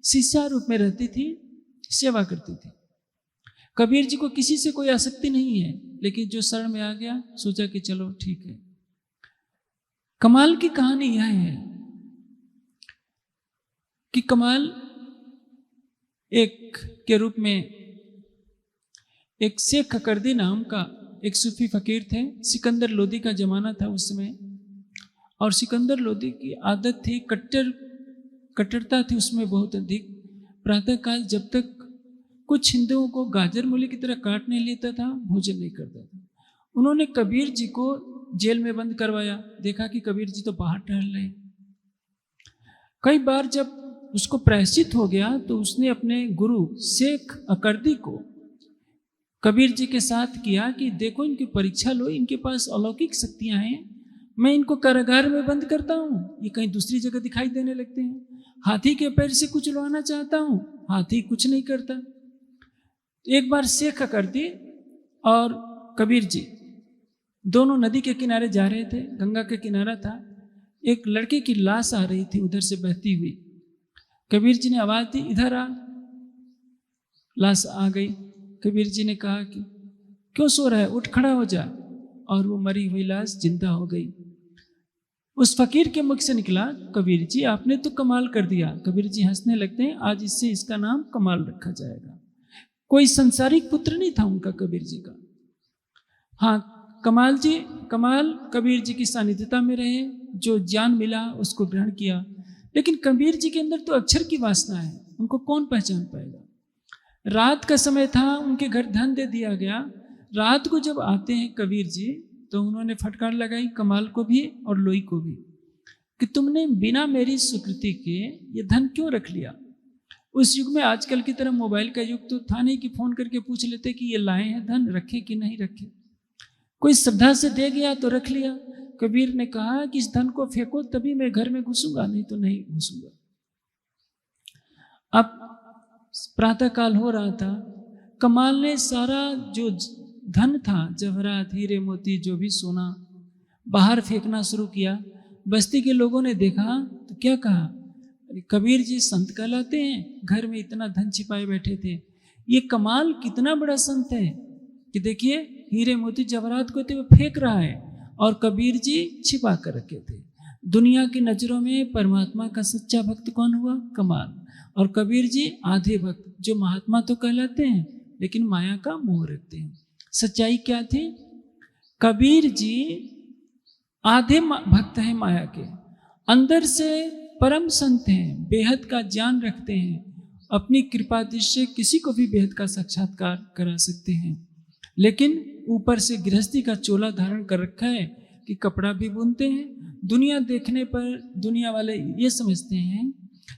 S2: शिष्या रूप में रहती थी, सेवा करती थी। कबीर जी को किसी से कोई आसक्ति नहीं है, लेकिन जो शरण में आ गया सोचा कि चलो ठीक है। कमाल की कहानी यह है कि कमाल एक के रूप में एक शेख खकरदी नाम का एक सूफी फकीर थे। सिकंदर लोदी का जमाना था उस समय, और सिकंदर लोदी की आदत थी, कट्टरता थी उसमें बहुत अधिक। प्रातःकाल जब तक कुछ हिंदुओं को गाजर मूली की तरह काट नहीं लेता था, भोजन नहीं करता था। उन्होंने कबीर जी को जेल में बंद करवाया। देखा कि कबीर जी तो बाहर टहल रहे। कई बार जब उसको प्रायश्चित हो गया तो उसने अपने गुरु शेख अकरदी को कबीर जी के साथ किया कि देखो इनकी परीक्षा लो, इनके पास अलौकिक शक्तियां हैं, मैं इनको कारागार में बंद करता हूँ, ये कहीं दूसरी जगह दिखाई देने लगते हैं। हाथी के पैर से कुछ लुआना चाहता हूँ, हाथी कुछ नहीं करता। एक बार शेख अकरदी और कबीर जी दोनों नदी के किनारे जा रहे थे, गंगा के किनारा था। एक लड़के की लाश आ रही थी उधर से बहती हुई। कबीर जी ने आवाज दी, इधर आ। लाश आ गई। कबीर जी ने कहा कि क्यों सो रहा है, उठ खड़ा हो जा। और वो मरी हुई लाश जिंदा हो गई। उस फकीर के मुख से निकला, कबीर जी आपने तो कमाल कर दिया। कबीर जी हंसने लगते हैं, आज इससे इसका नाम कमाल रखा जाएगा। कोई संसारिक पुत्र नहीं था उनका कबीर जी का। हाँ, कमाल कबीर जी की सानिध्यता में रहे, जो ज्ञान मिला उसको ग्रहण किया। लेकिन कबीर जी के अंदर तो अक्षर की वासना है, उनको कौन पहचान पाएगा। रात का समय था, उनके घर धन दे दिया गया। रात को जब आते हैं कबीर जी तो उन्होंने फटकार लगाई कमाल को भी और लोई को भी कि तुमने बिना मेरी स्वीकृति के ये धन क्यों रख लिया। उस युग में आजकल की तरह मोबाइल का युग तो था नहीं कि फोन करके पूछ लेते कि ये लाए हैं धन, रखे कि नहीं रखे। कोई श्रद्धा से दे गया तो रख लिया। कबीर ने कहा कि इस धन को फेंको तभी मैं घर में घुसूंगा, नहीं तो नहीं घुसूंगा। अब प्रातःकाल हो रहा था। कमाल ने सारा जो धन था, जवाहरात, हीरे मोती, जो भी सोना, बाहर फेंकना शुरू किया। बस्ती के लोगों ने देखा तो क्या कहा, कबीर जी संत कहलाते हैं, घर में इतना धन छिपाए बैठे थे। ये कमाल कितना बड़ा संत है कि देखिए हीरे मोती जवाहरात को तो फेंक रहा है और कबीर जी छिपा कर रखे थे। दुनिया की नजरों में परमात्मा का सच्चा भक्त कौन हुआ? कमाल। और कबीर जी आधे भक्त, जो महात्मा तो कहलाते हैं लेकिन माया का मोह रखते हैं। सच्चाई क्या थी? कबीर जी आधे भक्त हैं माया के, अंदर से परम संत हैं, बेहद का ज्ञान रखते हैं, अपनी कृपा दृष्टि से किसी को भी बेहद का साक्षात्कार करा सकते हैं। लेकिन ऊपर से गृहस्थी का चोला धारण कर रखा है कि कपड़ा भी बुनते हैं। दुनिया देखने पर दुनिया वाले ये समझते हैं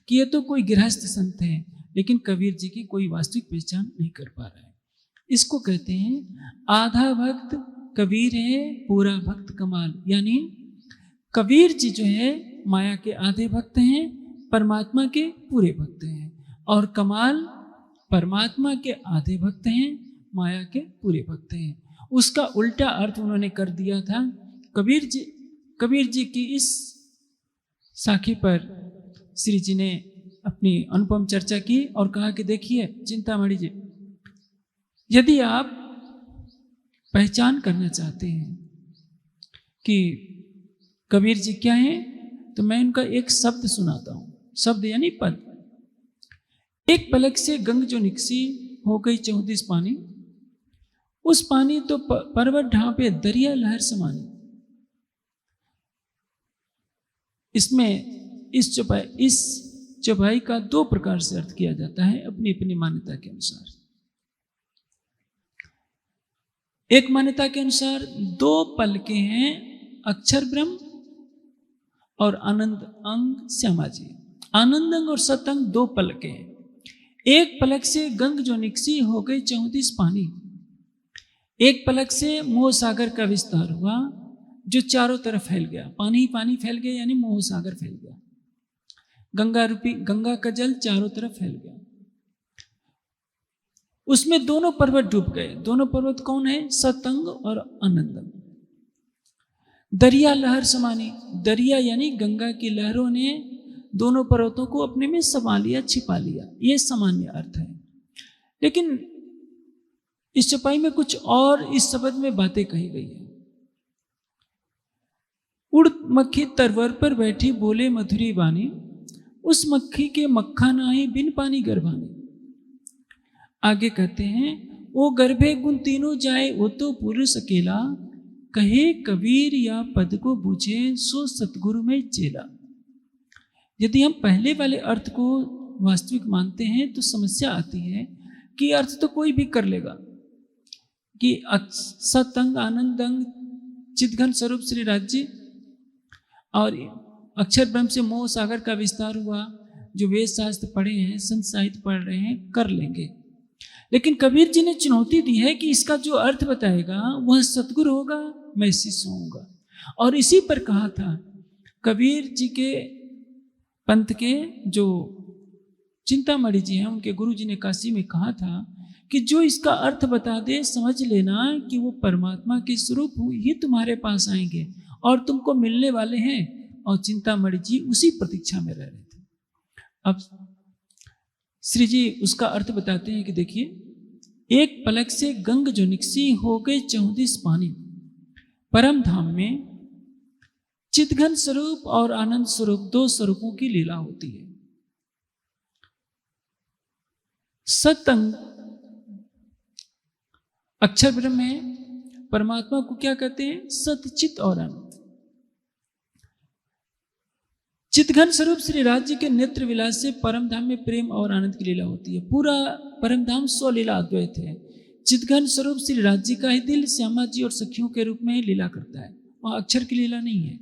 S2: कि ये तो कोई गृहस्थ संत है, लेकिन कबीर जी की कोई वास्तविक पहचान नहीं कर पा रहा है। इसको कहते हैं आधा भक्त कबीर है, पूरा भक्त कमाल। यानी कबीर जी जो है माया के आधे भक्त हैं, परमात्मा के पूरे भक्त हैं, और कमाल परमात्मा के आधे भक्त हैं, माया के पूरे भक्त हैं। उसका उल्टा अर्थ उन्होंने कर दिया था। कबीर जी की इस साखी पर श्री जी ने अपनी अनुपम चर्चा की और कहा कि देखिए चिंतामणि जी, यदि आप पहचान करना चाहते हैं कि कबीर जी क्या हैं, तो मैं उनका एक शब्द सुनाता हूं। शब्द यानी पद। एक पलक से गंग जो निकसी, हो गई 34 पानी, उस पानी तो पर्वत ढांपे दरिया लहर समानी। इसमें इस चौपाई का 2 प्रकार से अर्थ किया जाता है अपनी अपनी मान्यता के अनुसार। एक मान्यता के अनुसार 2 पलके हैं, अक्षर ब्रह्म और आनंद अंग श्यामा जी। आनंद अंग और सतंग 2 पलके हैं। एक पलक से गंग जो निकसी, हो गई 34 पानी। एक पलक से मोह सागर का विस्तार हुआ, जो चारों तरफ फैल गया। पानी ही पानी फैल गया, यानी मोह सागर फैल गया। गंगा का जल चारों तरफ फैल गया। उसमें दोनों पर्वत डूब गए। दोनों पर्वत कौन है? सतंग और आनंदंग। दरिया लहर समानी, दरिया यानी गंगा की लहरों ने दोनों पर्वतों को अपने में समा लिया, छिपा लिया। यह सामान्य अर्थ है, लेकिन इस चौपाई में कुछ और इस शब्द में बातें कही गई है। उड़ मक्खी तरवर पर बैठी बोले मधुरी बानी, उस मक्खी के मक्खा नाही बिन पानी गर्भानी। आगे कहते हैं, ओ गर्भे गुण तीनों जाए वो तो पुरुष अकेला, कहे कबीर या पद को बूझे सो सतगुरु में चेला। यदि हम पहले वाले अर्थ को वास्तविक मानते हैं तो समस्या आती है कि अर्थ तो कोई भी कर लेगा कि सतंग आनंदंग चिदघन स्वरूप श्री राज्य और अक्षर ब्रह्म से मोह सागर का विस्तार हुआ। जो वेद शास्त्र पढ़े हैं, संत साहित्य पढ़ रहे हैं, कर लेंगे। लेकिन कबीर जी ने चुनौती दी है कि इसका जो अर्थ बताएगा वह सतगुरु होगा, मैं शिष्य होऊंगा। और इसी पर कहा था कबीर जी के पंथ के जो चिंतामणि जी हैं, उनके गुरु जी ने काशी में कहा था कि जो इसका अर्थ बता दे, समझ लेना कि वो परमात्मा के स्वरूप ही तुम्हारे पास आएंगे और तुमको मिलने वाले हैं। और चिंतामणि जी उसी प्रतीक्षा में रह रहे थे। अब श्री जी उसका अर्थ बताते हैं कि देखिए, एक पलक से गंग जो निकसी हो गई 34 पानी, परम धाम में चिदघन स्वरूप और आनंद स्वरूप दो स्वरूपों की लीला होती है। सतंग अक्षर ब्रह्म में परमात्मा को क्या कहते हैं? सतचित और आनंद। चिदघन स्वरूप श्री राज्य के नेत्र विलास से परम धाम में प्रेम और आनंद की लीला होती है। पूरा परम धाम स्वलीला अद्वैत है। चिदघन स्वरूप श्री राज्य का ही दिल श्यामा जी और सखियों के रूप में लीला करता है, वह अक्षर की लीला नहीं है।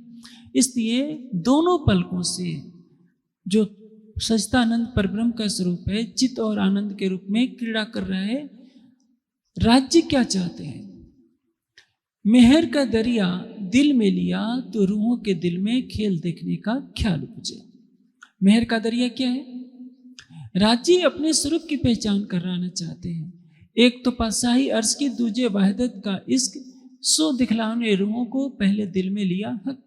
S2: इसलिए दोनों पलकों से जो सच्चिदानंद परब्रह्म का स्वरूप है, चित्त और आनंद के रूप में क्रीड़ा कर रहा है। राज्य क्या चाहते हैं? मेहर का दरिया दिल में लिया तो रूहों के दिल में खेल देखने का ख्याल उपजे। मेहर का दरिया क्या है? राज्य अपने स्वरूप की पहचान कराना चाहते हैं। एक तो पातशाही अर्श की, दूजे वहदत का इश्क, सो दिखलाने रूहों को पहले दिल में लिया हक।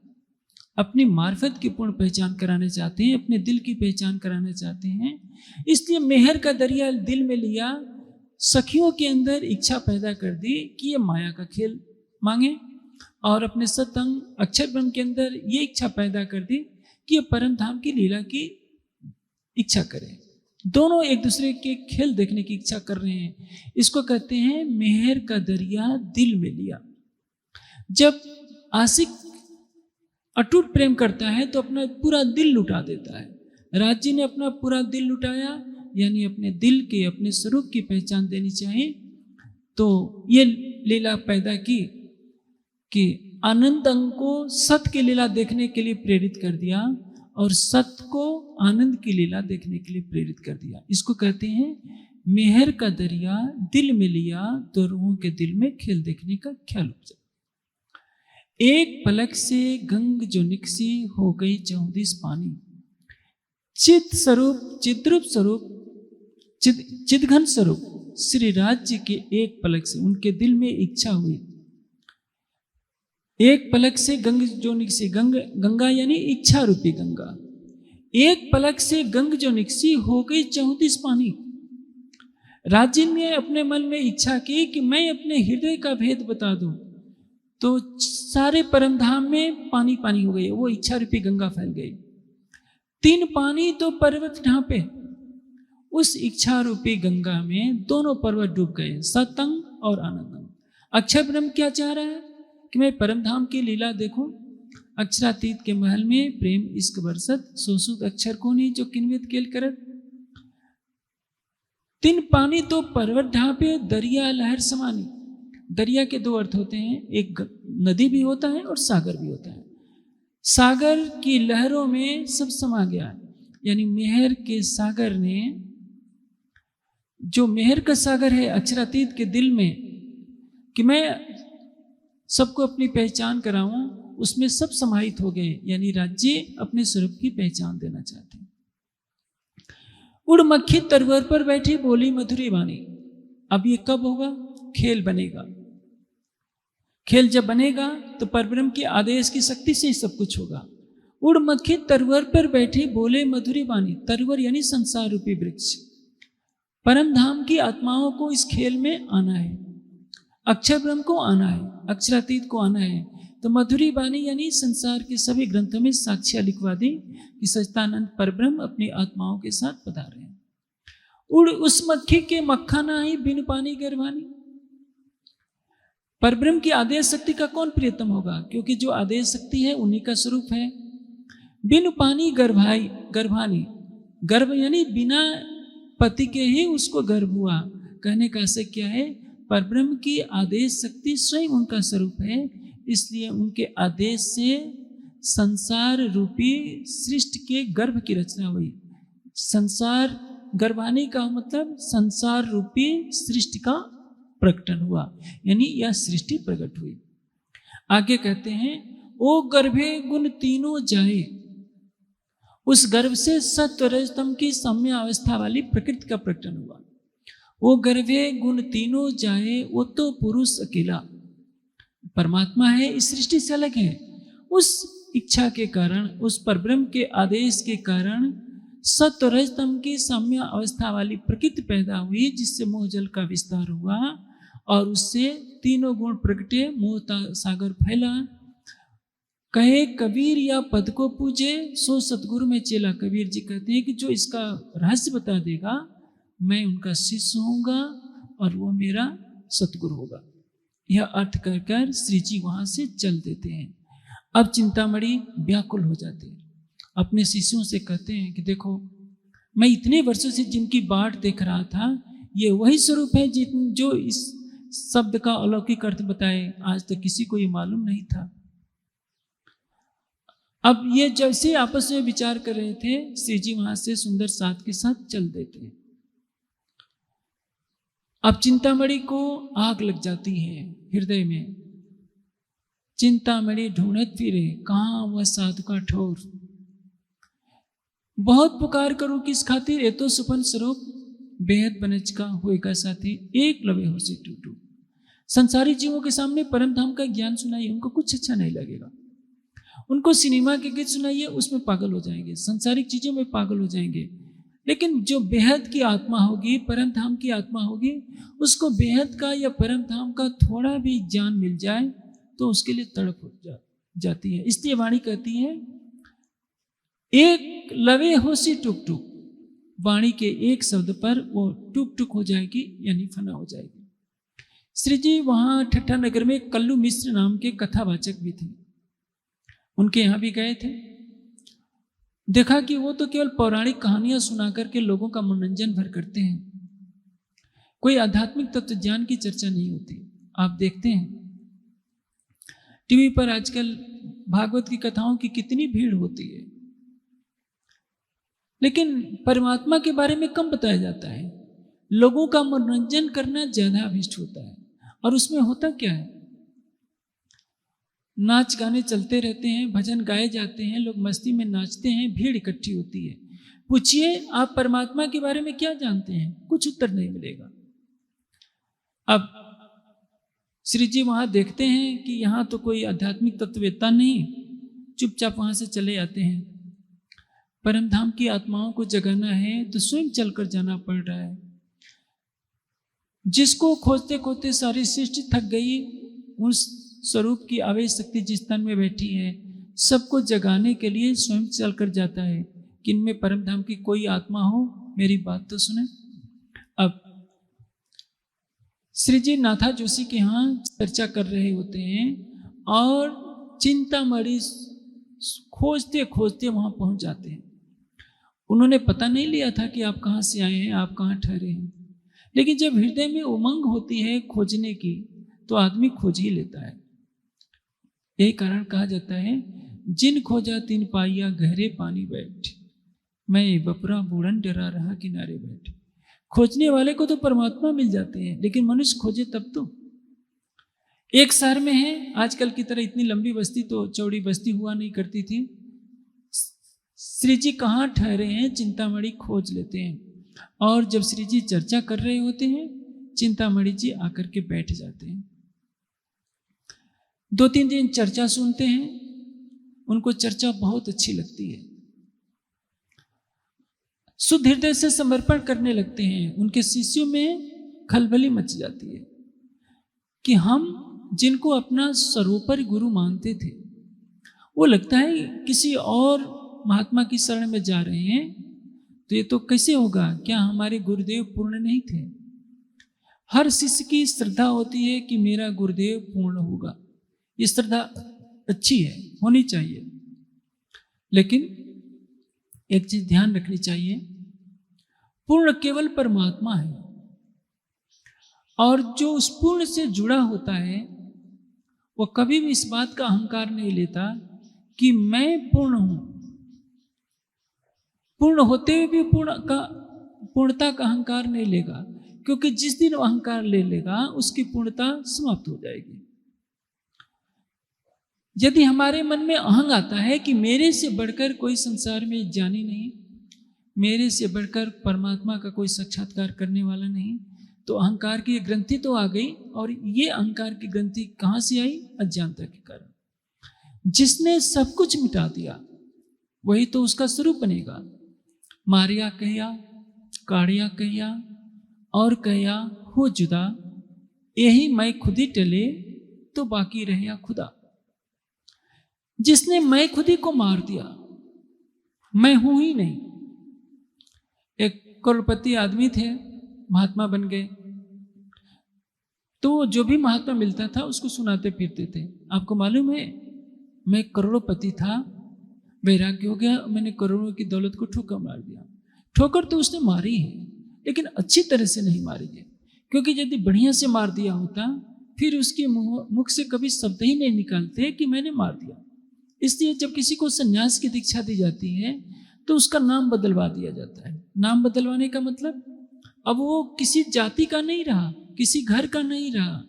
S2: अपनी मार्फत की पूर्ण पहचान कराना चाहते हैं, अपने दिल की पहचान कराना चाहते हैं। इसलिए मेहर का दरिया दिल में लिया, सखियों के अंदर इच्छा पैदा कर दी कि ये माया का खेल मांगे, और अपने सतंग अक्षर ब्रह्म के अंदर ये इच्छा पैदा कर दी कि ये परम धाम की लीला की इच्छा करें। दोनों एक दूसरे के खेल देखने की इच्छा कर रहे हैं। इसको कहते हैं मेहर का दरिया दिल में लिया। जब आशिक अटूट प्रेम करता है तो अपना पूरा दिल लुटा देता है। राज्य ने अपना पूरा दिल लुटाया, यानी अपने दिल के, अपने स्वरूप की पहचान देनी चाहिए। तो ये लीला पैदा की कि आनंद अंग को सत की लीला देखने के लिए प्रेरित कर दिया और सत को आनंद की लीला देखने के लिए प्रेरित कर दिया। इसको कहते हैं मेहर का दरिया दिल में लिया तो रूहों के दिल में खेल देखने का ख्याल उपजा। एक पलक से गंग जो निकसी हो गई 34 पानी। चित स्वरूप, चिद्रूप स्वरूप, चिदघन स्वरूप श्री राज्य के एक पलक से उनके दिल में इच्छा हुई। एक पलक से गंग जो निकसी, गंगा यानी इच्छा रूपी गंगा। एक पलक से गंग जो निकसी हो गई 34 पानी। राज्य ने अपने मन में इच्छा की कि मैं अपने हृदय का भेद बता दूं, तो सारे परमधाम में पानी पानी हो गई। वो इच्छा रूपी गंगा फैल गई। 3 पानी तो पर्वत ढांपे। उस इच्छा रूपी गंगा में दोनों पर्वत डूब गए, सतंग और आनंदंग। अक्षर ब्रह्म क्या चाह रहा है कि मैं परमधाम की लीला देखूं। अक्षरातीत के महल में प्रेम इश्क बरसत, सोसूत अक्षर को नहीं जो किनवित केल करत। 3 पानी तो पर्वत ढांपे, दरिया लहर समानी। दरिया के 2 अर्थ होते हैं, एक नदी भी होता है और सागर भी होता है। सागर की लहरों में सब समा गया, यानी मेहर के सागर ने, जो मेहर का सागर है अक्षरातीत के दिल में, कि मैं सबको अपनी पहचान कराऊं, उसमें सब समाहित हो गए। यानी राज्य अपने स्वरूप की पहचान देना चाहते हैं। उड़ मक्खी तरवर पर बैठी बोली मधुरी वाणी। अब ये कब होगा? खेल बनेगा। खेल जब बनेगा तो परब्रह्म के आदेश की शक्ति से ही सब कुछ होगा। उड़ मक्खी तरवर पर बैठी बोले मधुरी वाणी। तरवर यानी संसार रूपी वृक्ष। परम धाम की आत्माओं को इस खेल में आना है, अक्षर ब्रह्म को आना है, अक्षरातीत को आना है। तो मधुरी वाणी यानी संसार के सभी ग्रंथों में साक्ष्य लिखवा दी कि सच्चिदानंद परब्रह्म अपनी आत्माओं के साथ पधारे हैं। उड़ उस मक्खी के मक्खा नाही बिन पानी गर्भानी। परब्रह्म की आदेश शक्ति का कौन प्रियतम होगा? क्योंकि जो आदेश शक्ति है उन्हीं का स्वरूप है। बिन पानी गर्भानी, गर्भ यानी बिना पति के ही उसको गर्भ हुआ। कहने का आशय क्या है? परब्रह्म की आदेश शक्ति स्वयं उनका स्वरूप है, इसलिए उनके आदेश से संसार रूपी सृष्टि के गर्भ की रचना हुई। संसार गर्भानी का मतलब संसार रूपी सृष्टि का प्रकटन हुआ, यानी यह सृष्टि प्रकट हुई। आगे कहते हैं, ओ गर्भे गुण तीनों जाए। उस गर्भ से सत्व रजतम की साम्य अवस्था वाली प्रकृति का प्रकटन हुआ। वो गर्भे गुण तीनों जाए, वो तो पुरुष अकेला परमात्मा है, इस सृष्टि से अलग है। उस इच्छा के कारण, उस परब्रह्म के आदेश के कारण सत्व रजतम की साम्य अवस्था वाली प्रकृति पैदा हुई, जिससे मोह जल का विस्तार हुआ और उससे तीनों गुण प्रकटे, मोह सागर फैला। कहे कबीर या पद को पूजे, सो सतगुरु में चेला। कबीर जी कहते हैं कि जो इसका रहस्य बता देगा, मैं उनका शिष्य होऊंगा और वो मेरा सतगुरु होगा। यह अर्थ कर कर श्री जी वहां से चल देते हैं। अब चिंतामणि व्याकुल हो जाते हैं, अपने शिष्यों से कहते हैं कि देखो, मैं इतने वर्षों से जिनकी बाट देख रहा था, ये वही स्वरूप है जो इस शब्द का अलौकिक अर्थ बताए। आज तक किसी को ये मालूम नहीं था। अब ये जैसे आपस में विचार कर रहे थे, श्री जी वहां से सुंदर साथ के साथ चल देते हैं। अब चिंतामणि को आग लग जाती है हृदय में। चिंतामणि ढूंढत फिरे, कहाँ वह साधु का ठोर। बहुत पुकार करो किस खातिर, ये तो सुपन स्वरूप बेहद बनज का होएगा साथी, एक लवे हो से टूटू। संसारी जीवों के सामने परम धाम का ज्ञान सुनाइए, उनको कुछ अच्छा नहीं लगेगा। उनको सिनेमा के गीत सुनाइए, उसमें पागल हो जाएंगे, संसारिक चीजों में पागल हो जाएंगे। लेकिन जो बेहद की आत्मा होगी, परम धाम की आत्मा होगी, उसको बेहद का या परम धाम का थोड़ा भी ज्ञान मिल जाए तो उसके लिए तड़प हो जाती है। इसलिए वाणी कहती है, एक लवे होसी टुक टुक। वाणी के एक शब्द पर वो टुक टुक हो जाएगी, यानी फना हो जाएगी। श्री जी वहां ठट्ठा नगर में कल्लू मिश्र नाम के कथावाचक भी थे, उनके यहाँ भी गए थे। देखा कि वो तो केवल पौराणिक कहानियां सुना करके लोगों का मनोरंजन भर करते हैं, कोई आध्यात्मिक तत्व ज्ञान की चर्चा नहीं होती। आप देखते हैं टीवी पर आजकल भागवत की कथाओं की कितनी भीड़ होती है, लेकिन परमात्मा के बारे में कम बताया जाता है। लोगों का मनोरंजन करना ज्यादा अभिष्ट होता है। और उसमें होता क्या है, नाच गाने चलते रहते हैं, भजन गाए जाते हैं, लोग मस्ती में नाचते हैं, भीड़ इकट्ठी होती है। पूछिए आप परमात्मा के बारे में क्या जानते हैं, कुछ उत्तर नहीं मिलेगा। अब श्री जी वहां देखते हैं कि यहाँ तो कोई आध्यात्मिक तत्ववेत्ता नहीं, चुपचाप वहां से चले आते हैं। परम धाम की आत्माओं को जगाना है तो स्वयं चलकर जाना पड़ रहा है। जिसको खोजते खोजते सारी सृष्टि थक गई, उस स्वरूप की आवेश शक्ति जिस तन में बैठी है, सबको जगाने के लिए स्वयं चलकर जाता है कि इनमें परम धाम की कोई आत्मा हो, मेरी बात तो सुने। अब श्री जी नाथा जोशी के यहाँ चर्चा कर रहे होते हैं और चिंतामणि खोजते खोजते वहां पहुंच जाते हैं। उन्होंने पता नहीं लिया था कि आप कहाँ से आए हैं, आप कहाँ ठहरे हैं, लेकिन जब हृदय में उमंग होती है खोजने की तो आदमी खोज ही लेता है। यही कारण कहा जाता है, जिन खोजा तिन पाइया गहरे पानी बैठ, मैं बपरा बूढ़न डरा रहा किनारे बैठ। खोजने वाले को तो परमात्मा मिल जाते हैं, लेकिन मनुष्य खोजे तब तो। एक शहर में है, आजकल की तरह इतनी लंबी बस्ती तो चौड़ी बस्ती हुआ नहीं करती थी। श्री जी कहाँ ठहरे हैं, चिंतामणि खोज लेते हैं। और जब श्री जी चर्चा कर रहे होते हैं, चिंतामणि जी आकर के बैठ जाते हैं। 2-3 दिन चर्चा सुनते हैं, उनको चर्चा बहुत अच्छी लगती है, शुद्ध हृदय से समर्पण करने लगते हैं। उनके शिष्यों में खलबली मच जाती है कि हम जिनको अपना सर्वोपरि गुरु मानते थे, वो लगता है किसी और महात्मा की शरण में जा रहे हैं, तो ये तो कैसे होगा? क्या हमारे गुरुदेव पूर्ण नहीं थे? हर शिष्य की श्रद्धा होती है कि मेरा गुरुदेव पूर्ण होगा, ये श्रद्धा अच्छी है, होनी चाहिए। लेकिन एक चीज ध्यान रखनी चाहिए, पूर्ण केवल परमात्मा है, और जो उस पूर्ण से जुड़ा होता है वो कभी भी इस बात का अहंकार नहीं लेता कि मैं पूर्ण हूं। पूर्ण होते हुए भी पूर्णता का अहंकार नहीं लेगा, क्योंकि जिस दिन अहंकार ले लेगा उसकी पूर्णता समाप्त हो जाएगी। यदि हमारे मन में अहंग आता है कि मेरे से बढ़कर कोई संसार में ज्ञानी नहीं, मेरे से बढ़कर परमात्मा का कोई साक्षात्कार करने वाला नहीं, तो अहंकार की ग्रंथि तो आ गई। और ये अहंकार की ग्रंथि कहां से आई? अज्ञानता के कारण। जिसने सब कुछ मिटा दिया वही तो उसका स्वरूप बनेगा। मारिया कहिया, काढ़िया कहिया और कहिया हो जुदा, यही मैं खुदी टले तो बाकी रहिया खुदा। जिसने मैं खुदी को मार दिया, मैं हूं ही नहीं। एक करोड़पति आदमी थे, महात्मा बन गए, तो जो भी महात्मा मिलता था उसको सुनाते फिरते थे, आपको मालूम है मैं करोड़पति था, वैराग्य हो गया, मैंने करोड़ों की दौलत को ठोकर मार दिया। ठोकर तो उसने मारी है, लेकिन अच्छी तरह से नहीं मारी है, क्योंकि यदि बढ़िया से मार दिया होता फिर उसके मुख से कभी शब्द ही नहीं निकालते कि मैंने मार दिया। इसलिए जब किसी को संन्यास की दीक्षा दी जाती है तो उसका नाम बदलवा दिया जाता है। नाम बदलवाने का मतलब, अब वो किसी जाति का नहीं रहा, किसी घर का नहीं रहा,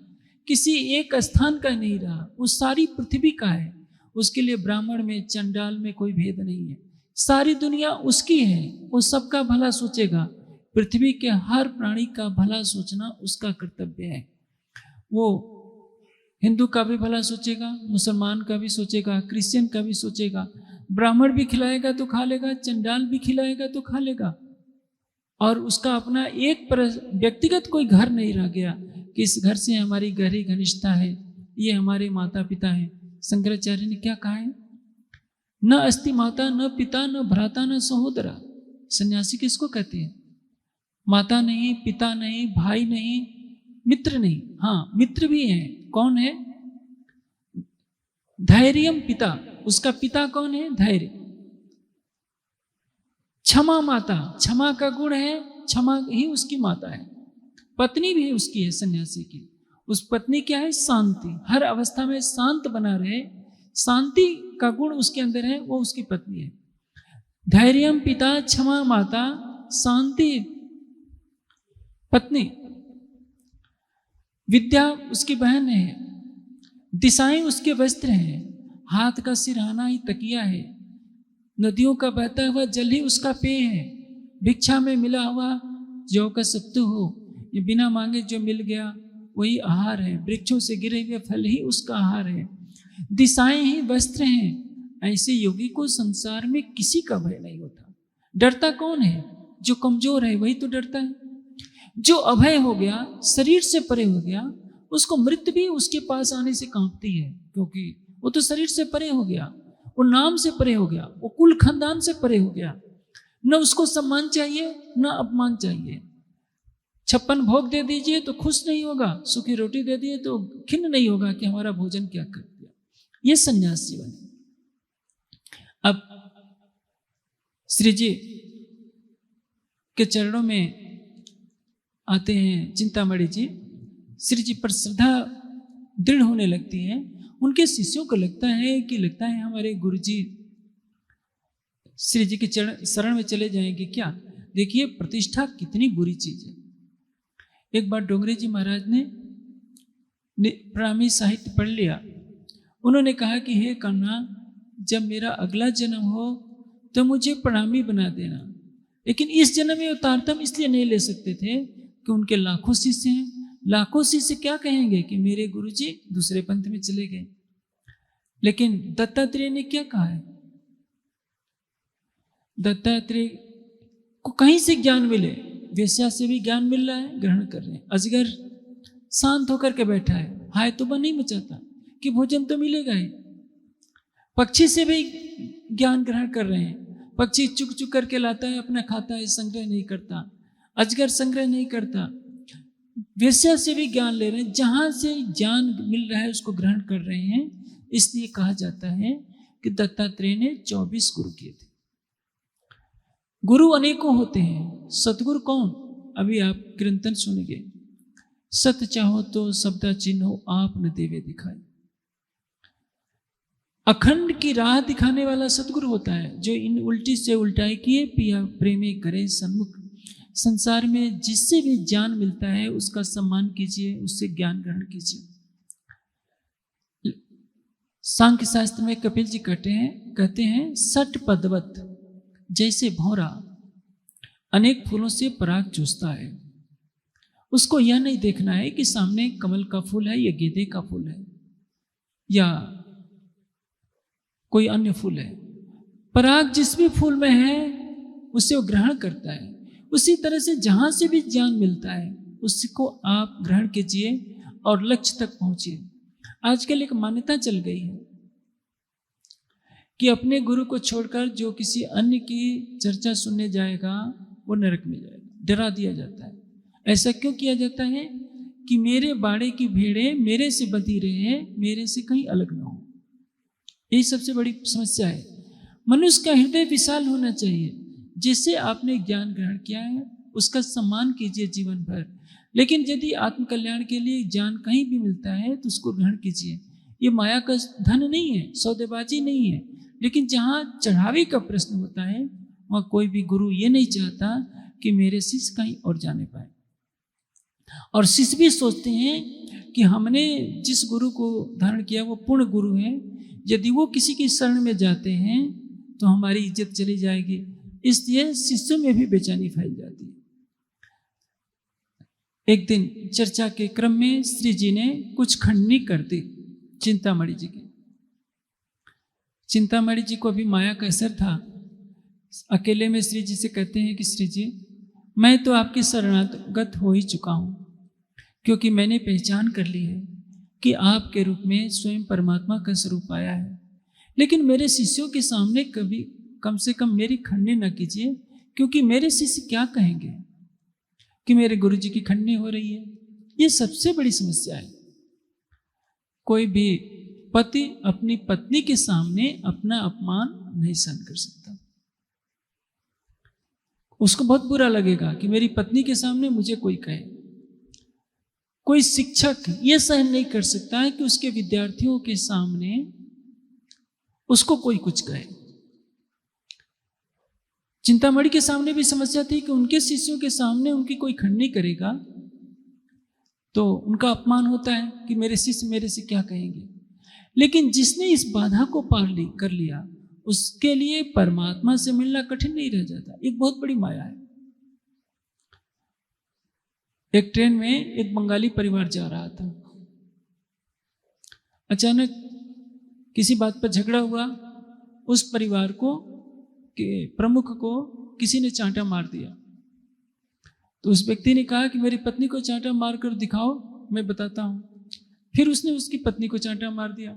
S2: किसी एक स्थान का नहीं रहा, वो सारी पृथ्वी का है। उसके लिए ब्राह्मण में, चंडाल में कोई भेद नहीं है, सारी दुनिया उसकी है, वो सबका भला सोचेगा। पृथ्वी के हर प्राणी का भला सोचना उसका कर्तव्य है। वो हिंदू का भी भला सोचेगा, मुसलमान का भी सोचेगा, क्रिश्चियन का भी सोचेगा। ब्राह्मण भी खिलाएगा तो खा लेगा, चंडाल भी खिलाएगा तो खा लेगा। और उसका अपना एक व्यक्तिगत कोई घर नहीं रह गया कि इस घर से हमारी गहरी घनिष्ठता है, ये हमारे माता पिता हैं। शंकराचार्य ने क्या कहा है? न अस्ति माता, न पिता, न भ्राता, न सहोदरा। सन्यासी किसको कहते हैं? माता नहीं, पिता नहीं, भाई नहीं, मित्र नहीं। हाँ, मित्र भी हैं। कौन है? धैर्यम पिता, उसका पिता कौन है? धैर्य। क्षमा माता, क्षमा का गुण है, क्षमा ही उसकी माता है। पत्नी भी उसकी है सन्यासी की। उस पत्नी क्या है? शांति। हर अवस्था में शांत बना रहे, शांति का गुण उसके अंदर है, वो उसकी पत्नी है। धैर्यम पिता, क्षमा माता, शांति पत्नी। विद्या उसकी बहन है, दिशाएं उसके वस्त्र हैं, हाथ का सिरहाना ही तकिया है, नदियों का बहता हुआ जल ही उसका पेय है, भिक्षा में मिला हुआ जौ का सत्तू हो, ये बिना मांगे जो मिल गया वही आहार है, वृक्षों से गिरे हुए फल ही उसका आहार है, दिशाएं ही वस्त्र हैं। ऐसे योगी को संसार में किसी का भय नहीं होता। डरता कौन है? जो कमजोर है वही तो डरता है। जो अभय हो गया, शरीर से परे हो गया, उसको मृत्यु भी उसके पास आने से कांपती है, क्योंकि वो तो शरीर से परे हो गया, वो नाम से परे हो गया, वो कुल खानदान से परे हो गया। न उसको सम्मान चाहिए न अपमान चाहिए। 56 भोग दे दीजिए तो खुश नहीं होगा, सूखी रोटी दे दिए तो खिन्न नहीं होगा कि हमारा भोजन क्या कर दिया। ये संन्यास जीवन है। अब श्री जी के चरणों में आते हैं चिंतामणि जी। श्री जी पर श्रद्धा दृढ़ होने लगती है। उनके शिष्यों को लगता है हमारे गुरु जी श्री जी के शरण में चले जाएंगे क्या। देखिए प्रतिष्ठा कितनी बुरी चीज है। एक बार डोंगरे जी महाराज ने प्रणामी साहित्य पढ़ लिया। उन्होंने कहा कि हे कन्हा, जब मेरा अगला जन्म हो तो मुझे प्रणामी बना देना, लेकिन इस जन्म में वो तारतम्य इसलिए नहीं ले सकते थे कि उनके लाखों शिष्य हैं। लाखों शिष्य क्या कहेंगे कि मेरे गुरुजी दूसरे पंथ में चले गए। लेकिन दत्तात्रेय ने क्या कहा है? दत्तात्रेय को कहीं से ज्ञान मिले, वेश्या से भी ज्ञान मिल रहा है, ग्रहण कर रहे हैं। अजगर शांत होकर के बैठा है, हाय तो नहीं मचाता कि भोजन तो मिलेगा ही। पक्षी से भी ज्ञान ग्रहण कर रहे हैं। पक्षी चुक चुक करके लाता है, अपना खाता है, संग्रह नहीं करता। अजगर संग्रह नहीं करता। वेश्या से भी ज्ञान ले रहे हैं। जहां से ज्ञान मिल रहा है उसको ग्रहण कर रहे हैं। इसलिए कहा जाता है कि दत्तात्रेय ने 24 गुरु किए थे। गुरु अनेकों होते हैं। सतगुरु कौन? अभी आप कीर्तन सुनेंगे। सत चाहो तो सबदा चिन्हो आप न देवे दिखाई। अखंड की राह दिखाने वाला सतगुरु होता है, जो इन उल्टी से उल्टाई किए पिया प्रेमी करे सन्मुख। संसार में जिससे भी ज्ञान मिलता है उसका सम्मान कीजिए, उससे ज्ञान ग्रहण कीजिए। सांख्य शास्त्र में कपिल जी कहते हैं सट पदवत, जैसे भौरा अनेक फूलों से पराग चूसता है, उसको यह नहीं देखना है कि सामने कमल का फूल है या गेंदे का फूल है या कोई अन्य फूल है। पराग जिस भी फूल में है उसे वो ग्रहण करता है। उसी तरह से जहां से भी ज्ञान मिलता है उसको आप ग्रहण कीजिए और लक्ष्य तक पहुंचिए। आजकल एक मान्यता चल गई है कि अपने गुरु को छोड़कर जो किसी अन्य की चर्चा सुनने जाएगा वो नरक में जाएगा। डरा दिया जाता है। ऐसा क्यों किया जाता है? कि मेरे बाड़े की भेड़ें मेरे से बंधी रहे, मेरे से कहीं अलग ना हो। यही सबसे बड़ी समस्या है। मनुष्य का हृदय विशाल होना चाहिए। जिससे आपने ज्ञान ग्रहण किया है उसका सम्मान कीजिए जीवन भर। लेकिन यदि आत्म कल्याण के लिए ज्ञान कहीं भी मिलता है तो उसको ग्रहण कीजिए। ये माया का धन नहीं है, सौदेबाजी नहीं है। लेकिन जहाँ चढ़ावे का प्रश्न होता है वहाँ कोई भी गुरु ये नहीं चाहता कि मेरे शिष्य कहीं और जाने पाए। और शिष्य भी सोचते हैं कि हमने जिस गुरु को धारण किया वो पूर्ण गुरु है, यदि वो किसी की शरण में जाते हैं तो हमारी इज्जत चली जाएगी। इसलिए शिष्यों में भी बेचैनी फैल जाती है। एक दिन चर्चा के क्रम में श्री जी ने कुछ खंडनी कर दी चिंतामणि जी की। चिंतामणि जी को अभी माया का असर था। अकेले में श्री जी से कहते हैं कि श्री जी, मैं तो आपके शरणागत हो ही चुका हूं, क्योंकि मैंने पहचान कर ली है कि आपके रूप में स्वयं परमात्मा का स्वरूप आया है। लेकिन मेरे शिष्यों के सामने कभी कम से कम मेरी खंडनी न कीजिए, क्योंकि मेरे शिष्य क्या कहेंगे कि मेरे गुरु जी की खंडनी हो रही है। ये सबसे बड़ी समस्या है। कोई भी पति अपनी पत्नी के सामने अपना अपमान नहीं सहन कर सकता। उसको बहुत बुरा लगेगा कि मेरी पत्नी के सामने मुझे कोई कहे। कोई शिक्षक यह सहन नहीं कर सकता है कि उसके विद्यार्थियों के सामने उसको कोई कुछ कहे। चिंतामणि के सामने भी समस्या थी कि उनके शिष्यों के सामने उनकी कोई खंडनी करेगा तो उनका अपमान होता है कि मेरे शिष्य मेरे से क्या कहेंगे। लेकिन जिसने इस बाधा को कर लिया उसके लिए परमात्मा से मिलना कठिन नहीं रह जाता। एक बहुत बड़ी माया है। एक ट्रेन में एक बंगाली परिवार जा रहा था। अचानक किसी बात पर झगड़ा हुआ। उस परिवार को के प्रमुख को किसी ने चांटा मार दिया। तो उस व्यक्ति ने कहा कि मेरी पत्नी को चांटा मार कर दिखाओ, मैं बताता हूं। फिर उसने उसकी पत्नी को चांटा मार दिया।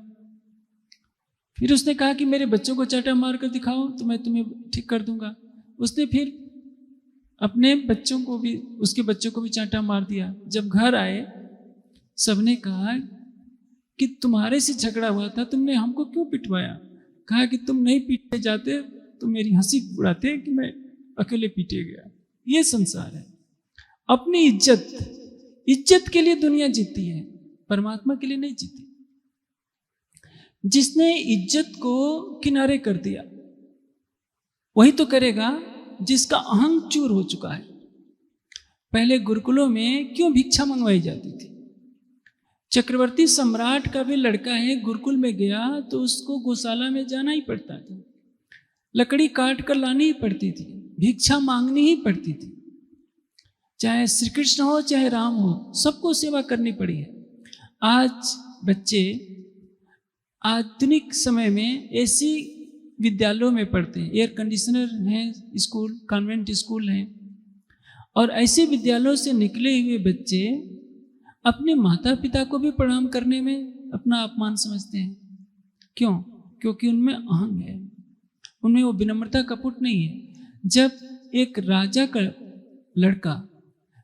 S2: फिर उसने कहा कि मेरे बच्चों को चांटा मार कर दिखाओ तो मैं तुम्हें ठीक कर दूंगा। उसने फिर अपने बच्चों को भी, उसके बच्चों को भी चांटा मार दिया। जब घर आए सबने कहा कि तुम्हारे से झगड़ा हुआ था, तुमने हमको क्यों पिटवाया? कहा कि तुम नहीं पीटे जाते तो मेरी हंसी उड़ाते कि मैं अकेले पीटे गया। ये संसार है। अपनी इज्जत के लिए दुनिया जीती है, परमात्मा के लिए नहीं जीती। जिसने इज्जत को किनारे कर दिया वही तो करेगा जिसका अहंग चूर हो चुका है। पहले गुरुकुलों में क्यों भिक्षा मंगवाई जाती थी? चक्रवर्ती सम्राट का भी लड़का है, गुरुकुल में गया तो उसको गौशाला में जाना ही पड़ता था, लकड़ी काट कर लानी ही पड़ती थी। भिक्षा मांगनी ही पड़ती थी। चाहे श्री कृष्ण हो चाहे राम हो, सबको सेवा करनी पड़ी है। आज बच्चे आधुनिक समय में ऐसी विद्यालयों में पढ़ते हैं, एयर कंडीशनर हैं स्कूल, कॉन्वेंट स्कूल हैं, और ऐसे विद्यालयों से निकले हुए बच्चे अपने माता पिता को भी प्रणाम करने में अपना अपमान समझते हैं। क्यों? क्योंकि उनमें अहंग है, उनमें वो विनम्रता कपट नहीं है। जब एक राजा का लड़का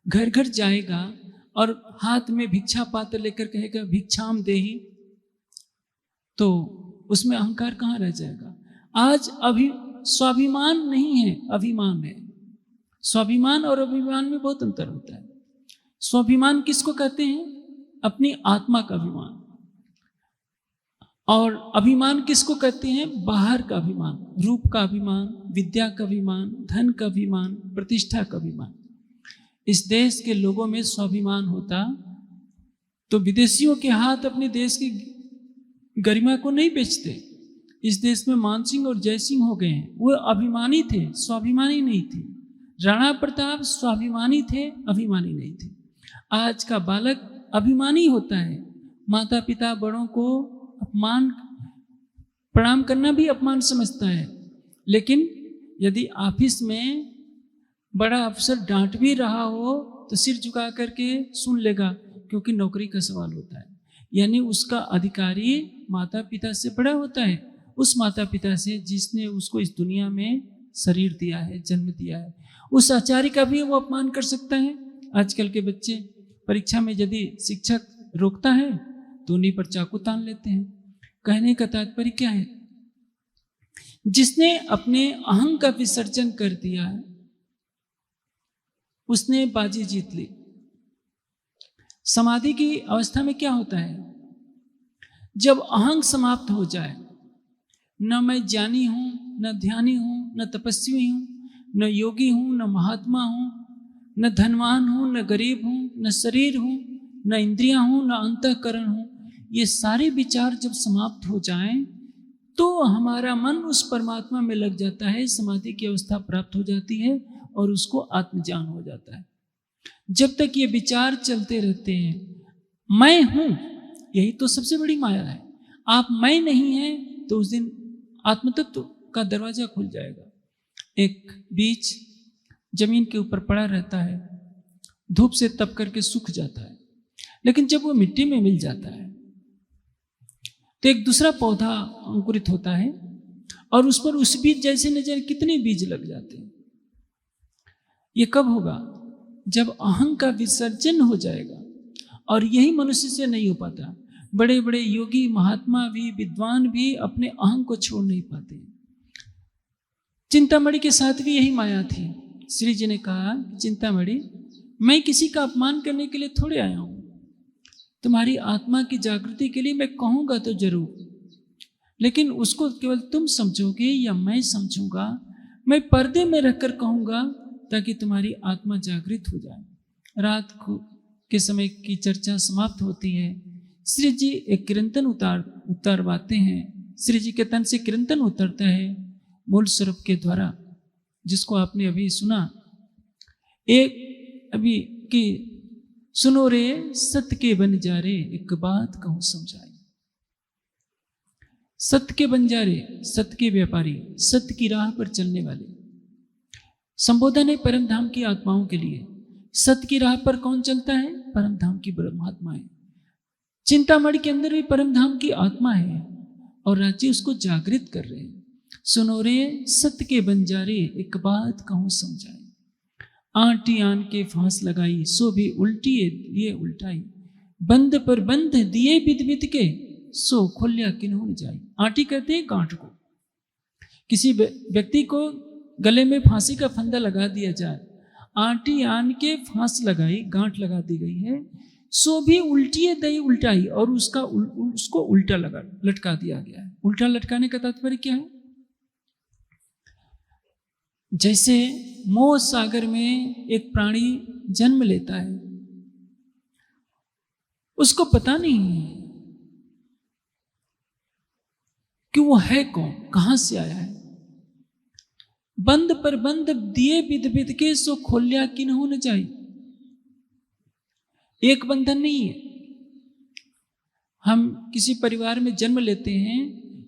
S2: घर घर जाएगा और हाथ में भिक्षा पात्र लेकर कहेगा भिक्षाम देहि, तो उसमें अहंकार कहाँ रह जाएगा? आज अभी स्वाभिमान नहीं है, अभिमान है। स्वाभिमान और अभिमान में बहुत अंतर होता है। स्वाभिमान किसको कहते हैं? अपनी आत्मा का अभिमान। और अभिमान किसको कहते हैं? बाहर का अभिमान, रूप का अभिमान, विद्या का अभिमान, धन का अभिमान, प्रतिष्ठा का अभिमान। इस देश के लोगों में स्वाभिमान होता तो विदेशियों के हाथ अपने देश की गरिमा को नहीं बेचते। इस देश में मानसिंह और जयसिंह हो गए हैं, वो अभिमानी थे, स्वाभिमानी नहीं थे। राणा प्रताप स्वाभिमानी थे, अभिमानी नहीं थे। आज का बालक अभिमानी होता है, माता पिता बड़ों को अपमान, प्रणाम करना भी अपमान समझता है। लेकिन यदि ऑफिस में बड़ा अफसर डांट भी रहा हो तो सिर झुका करके सुन लेगा, क्योंकि नौकरी का सवाल होता है। यानी उसका अधिकारी माता पिता से बड़ा होता है, उस माता पिता से जिसने उसको इस दुनिया में शरीर दिया है, जन्म दिया है। उस आचार्य का भी वो अपमान कर सकता है। आजकल के बच्चे परीक्षा में यदि शिक्षक रोकता है तो उन्हीं पर चाकू तान लेते हैं। कहने का तात्पर्य क्या है? जिसने अपने अहंग का विसर्जन कर दिया है उसने बाजी जीत ली। समाधि की अवस्था में क्या होता है? जब अहंग समाप्त हो जाए, न मैं ज्ञानी हूं, न ध्यानी हूं, न तपस्वी हूं, न योगी हूं, न महात्मा हूं, न धनवान हूं, न गरीब हूं, न शरीर हूं, न इंद्रियां हूं, न अंतःकरण हूं, ये सारे विचार जब समाप्त हो जाएं तो हमारा मन उस परमात्मा में लग जाता है, समाधि की अवस्था प्राप्त हो जाती है और उसको आत्मज्ञान हो जाता है। जब तक ये विचार चलते रहते हैं, मैं हूं, यही तो सबसे बड़ी माया है। आप मैं नहीं है तो उस दिन आत्मतत्व का दरवाजा खुल जाएगा। एक बीज जमीन के ऊपर पड़ा रहता है, धूप से तप करके सूख जाता है, लेकिन जब वो मिट्टी में मिल जाता है तो एक दूसरा पौधा अंकुरित होता है और उस पर उस बीज जैसे न जाने कितने बीज लग जाते हैं। ये कब होगा? जब अहंग का विसर्जन हो जाएगा। और यही मनुष्य से नहीं हो पाता। बड़े बड़े योगी महात्मा भी, विद्वान भी अपने अहंग को छोड़ नहीं पाते। चिंतामणि के साथ भी यही माया थी। श्री जी ने कहा, चिंतामणि मैं किसी का अपमान करने के लिए थोड़े आया हूं, तुम्हारी आत्मा की जागृति के लिए मैं कहूंगा तो जरूर, लेकिन उसको केवल तुम समझोगे या मैं समझूंगा, मैं पर्दे में रखकर कहूंगा ताकि तुम्हारी आत्मा जागृत हो जाए। रात के समय की चर्चा समाप्त होती है। श्री जी एक कीर्तन उतारवाते हैं। श्री जी के तन से कीर्तन उतरता है मूल स्वरूप के द्वारा, जिसको आपने अभी सुना। एक अभी कि सुनो रे सत्य के बंजारे, एक बात कहूं समझाई। सत्य के बंजारे, सत्य के व्यापारी, सत्य की राह पर चलने वाले। संबोधन है परम धाम की आत्माओं के लिए। सत्य की राह पर कौन चलता है? परम धाम की ब्रह्मात्माएं। चिंतामणि के अंदर भी परम धाम की आत्मा है और राज्य उसको जागृत कर रहे हैं। सुनो रे सत्य के बंजारे, एक बात कहूं समझाई। आंटी आन के फांस लगाई, सो भी उल्टी ये उल्टाई। बंद पर बंद दिए बिद बिद के, सो खोलिया किन्हों जाई। आंटी कहते हैं गांठ को। किसी व्यक्ति को गले में फांसी का फंदा लगा दिया जाए, आंटी आन के फांस लगाई, गांठ लगा दी गई है, सो भी उल्टी दई उल्टाई, और उसको उल्टा लटका दिया गया है। उल्टा लटकाने का तात्पर्य क्या है? जैसे मोह सागर में एक प्राणी जन्म लेता है, उसको पता नहीं है कि वो है कौन, कहां से आया है। बंद पर बंद दिए बिद बिद के सो खोलिया किन्हों न जाई। एक बंधन नहीं है। हम किसी परिवार में जन्म लेते हैं,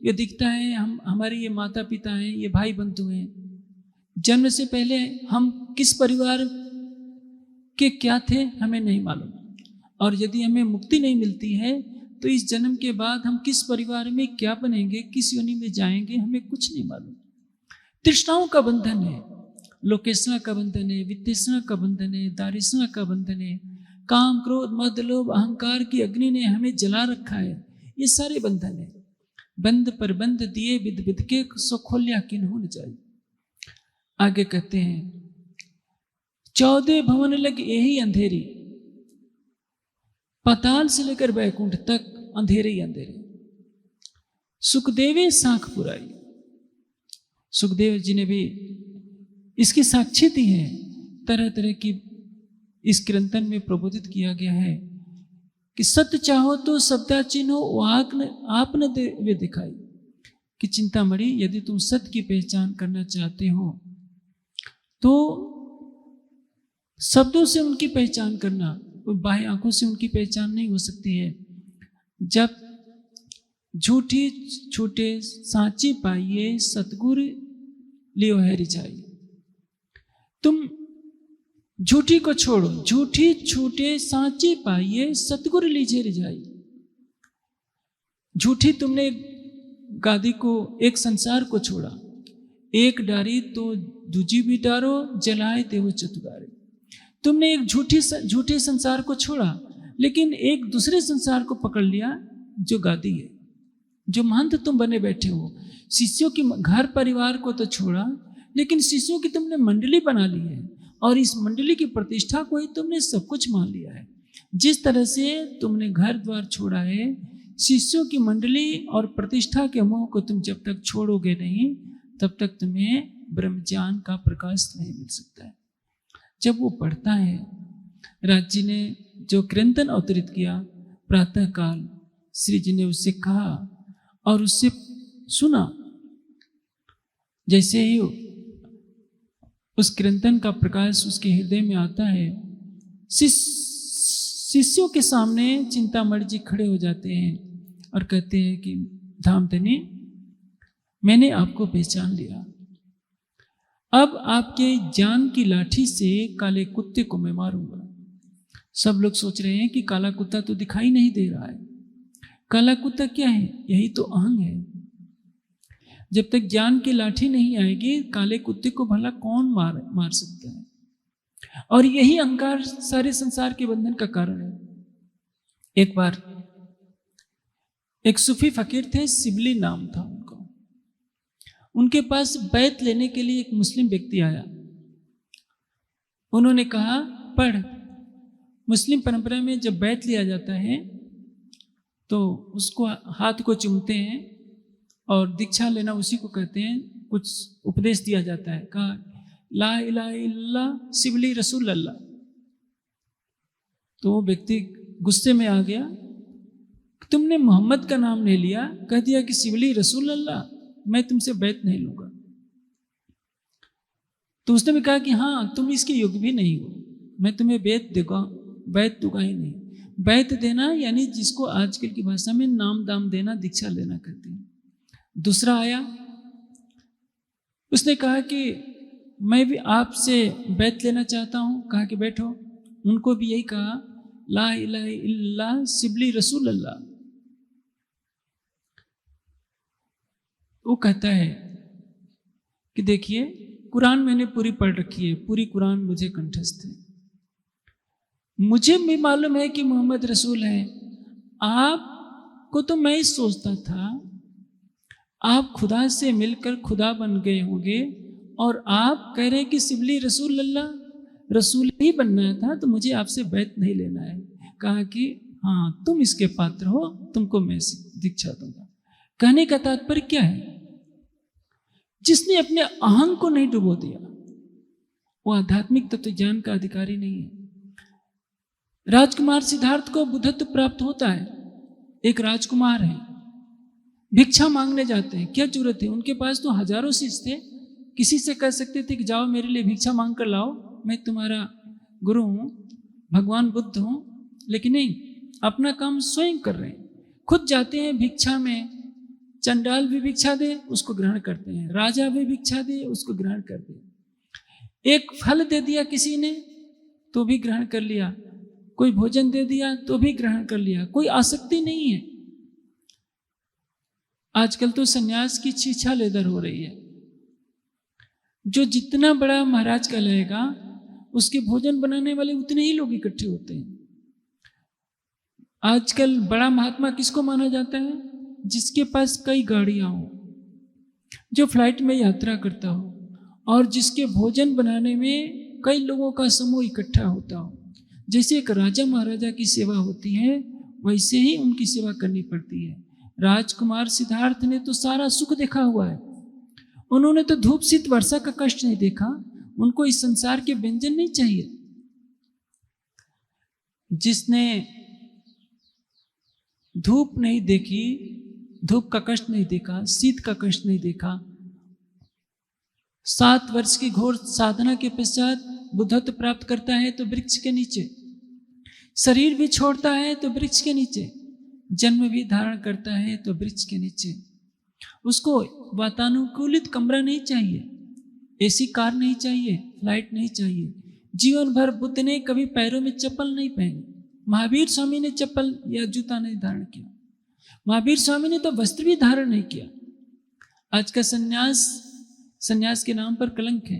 S2: ये दिखता है हमारे ये माता पिता हैं, ये भाई बंधु हैं। जन्म से पहले हम किस परिवार के क्या थे हमें नहीं मालूम, और यदि हमें मुक्ति नहीं मिलती है तो इस जन्म के बाद हम किस परिवार में क्या बनेंगे, किस योनि में जाएंगे, हमें कुछ नहीं मालूम। तृष्णाओं का बंधन है, लोकेशना का बंधन है, वित्तेषणा का बंधन है, दारिशना का बंधन है, काम क्रोध मद लोभ अहंकार की अग्नि ने हमें जला रखा है। ये सारे बंधन है। बंद पर बंद दिए बिद बिद के सो खोलिया किन्हों न जाई। आगे कहते हैं 14 भवन लग यही अंधेरी, पाताल से लेकर बैकुंठ तक अंधेरे ही अंधेरे। सुखदेवे साख पुराई। सुखदेव जी ने भी इसकी साक्षी दी है। तरह तरह की इस कीर्तन में प्रबोधित किया गया है कि सत्य चाहो तो शब्दा चिन्हो आप न वे दिखाई। कि चिंतामणि, यदि तुम सत्य की पहचान करना चाहते हो तो शब्दों से उनकी पहचान करना, बाह्य आंखों से उनकी पहचान नहीं हो सकती है। जब झूठी छूटे सांची पाइए सतगुरु लियो है रिझाई। तुम झूठी को छोड़ो, झूठी छूटे सांची पाइए सतगुरु लीजिए रिझाई। झूठी तुमने गादी को, एक संसार को छोड़ा, एक डारी तो दूजी भी डारो जलाए देवो चतुरारे। तुमने एक झूठे संसार को छोड़ा, लेकिन एक दूसरे संसार को पकड़ लिया जो गादी है, जो महंत तुम बने बैठे हो। शिष्यों की घर परिवार को तो छोड़ा, लेकिन शिष्यों की तुमने मंडली बना ली है, और इस मंडली की प्रतिष्ठा को ही तुमने सब कुछ मान लिया है। जिस तरह से तुमने घर द्वार छोड़ा है, शिष्यों की मंडली और प्रतिष्ठा के मोह को तुम जब तक छोड़ोगे नहीं, तब तक तुम्हें ब्रह्म ज्ञान का प्रकाश नहीं मिल सकता है। जब वो पढ़ता है, राज जी ने जो कीर्तन अवतरित किया प्रातः काल, श्री जी ने उससे कहा और उससे सुना। जैसे ही उस कीर्तन का प्रकाश उसके हृदय में आता है, शिष्यों के सामने चिंतामणि जी खड़े हो जाते हैं और कहते हैं कि धामधनी, मैंने आपको पहचान लिया। अब आपके ज्ञान की लाठी से काले कुत्ते को मैं मारूंगा। सब लोग सोच रहे हैं कि काला कुत्ता तो दिखाई नहीं दे रहा है। काला कुत्ता क्या है? यही तो अहंग है। जब तक ज्ञान की लाठी नहीं आएगी, काले कुत्ते को भला कौन मार सकता है? और यही अहंकार सारे संसार के बंधन का कारण है। एक बार एक सूफी फकीर थे, सिबली नाम था उनका। उनके पास बैत लेने के लिए एक मुस्लिम व्यक्ति आया। उन्होंने कहा, पढ़। मुस्लिम परंपरा में जब बैत लिया जाता है तो उसको हाथ को चूमते हैं और दीक्षा लेना उसी को कहते हैं। कुछ उपदेश दिया जाता है, कहा ला इलाहा इल्लल्लाह सिबली रसूल अल्लाह। तो वो व्यक्ति गुस्से में आ गया, तुमने मोहम्मद का नाम नहीं लिया, कह दिया कि सिबली रसूल अल्लाह, मैं तुमसे बैत नहीं लूंगा। तो उसने भी कहा कि हाँ, तुम इसके योग्य भी नहीं हो, मैं तुम्हें बैत दूंगा ही नहीं। बैत देना यानी जिसको आजकल की भाषा में नाम दाम देना, दीक्षा लेना कहते हैं। दूसरा आया, उसने कहा कि मैं भी आपसे बैत लेना चाहता हूं। कहा कि बैठो। उनको भी यही कहा, ला इलाहा इल्लल्लाह सिबली रसूल अल्लाह। वो कहता है कि देखिए, कुरान मैंने पूरी पढ़ रखी है, पूरी कुरान मुझे कंठस्थ है, मुझे भी मालूम है कि मोहम्मद रसूल है। आपको तो मैं ही सोचता था आप खुदा से मिलकर खुदा बन गए होंगे, और आप कह रहे कि सिबली रसूल अल्लाह, रसूल ही बनना था, तो मुझे आपसे बैत नहीं लेना है। कहा कि हाँ, तुम इसके पात्र हो, तुमको मैं दीक्षा दूंगा। कहने का तात्पर्य क्या है? जिसने अपने अहंग को नहीं डुबो दिया, वो आध्यात्मिक तत्व ज्ञान का अधिकारी नहीं है। राजकुमार सिद्धार्थ को बुद्धत्व प्राप्त होता है। एक राजकुमार है, भिक्षा मांगने जाते हैं, क्या जरूरत है? उनके पास तो हजारों शिष्य थे, किसी से कह सकते थे कि जाओ मेरे लिए भिक्षा मांग कर लाओ, मैं तुम्हारा गुरु हूँ, भगवान बुद्ध हूँ, लेकिन नहीं, अपना काम स्वयं कर रहे हैं। खुद जाते हैं भिक्षा में, चंडाल भी भिक्षा दे उसको ग्रहण करते हैं, राजा भी भिक्षा दे उसको ग्रहण करते हैं। एक फल दे दिया किसी ने तो भी ग्रहण कर लिया, कोई भोजन दे दिया तो भी ग्रहण कर लिया, कोई आसक्ति नहीं है। आजकल तो सन्यास की छीछा लेदर हो रही है। जो जितना बड़ा महाराज कहलाएगा उसके भोजन बनाने वाले उतने ही लोग इकट्ठे होते हैं। आजकल बड़ा महात्मा किसको माना जाता है? जिसके पास कई गाड़ियां हो, जो फ्लाइट में यात्रा करता हो, और जिसके भोजन बनाने में कई लोगों का समूह इकट्ठा होता हो। जैसे एक राजा महाराजा की सेवा होती है वैसे ही उनकी सेवा करनी पड़ती है। राजकुमार सिद्धार्थ ने तो सारा सुख देखा हुआ है, उन्होंने तो धूप शीत वर्षा का कष्ट नहीं देखा, उनको इस संसार के व्यंजन नहीं चाहिए। जिसने धूप नहीं देखी, धूप का कष्ट नहीं देखा, शीत का कष्ट नहीं देखा, 7 वर्ष की घोर साधना के पश्चात बुद्धत्व प्राप्त करता है तो वृक्ष के नीचे, शरीर भी छोड़ता है तो वृक्ष के नीचे, जन्म भी धारण करता है तो वृक्ष के नीचे। उसको वातानुकूलित कमरा नहीं चाहिए, एसी कार नहीं चाहिए, फ्लाइट नहीं चाहिए। जीवन भर बुद्ध ने कभी पैरों में चप्पल नहीं पहनी, महावीर स्वामी ने चप्पल या जूता नहीं धारण किया, महावीर स्वामी ने तो वस्त्र भी धारण नहीं किया। आज का सन्यास के नाम पर कलंक है।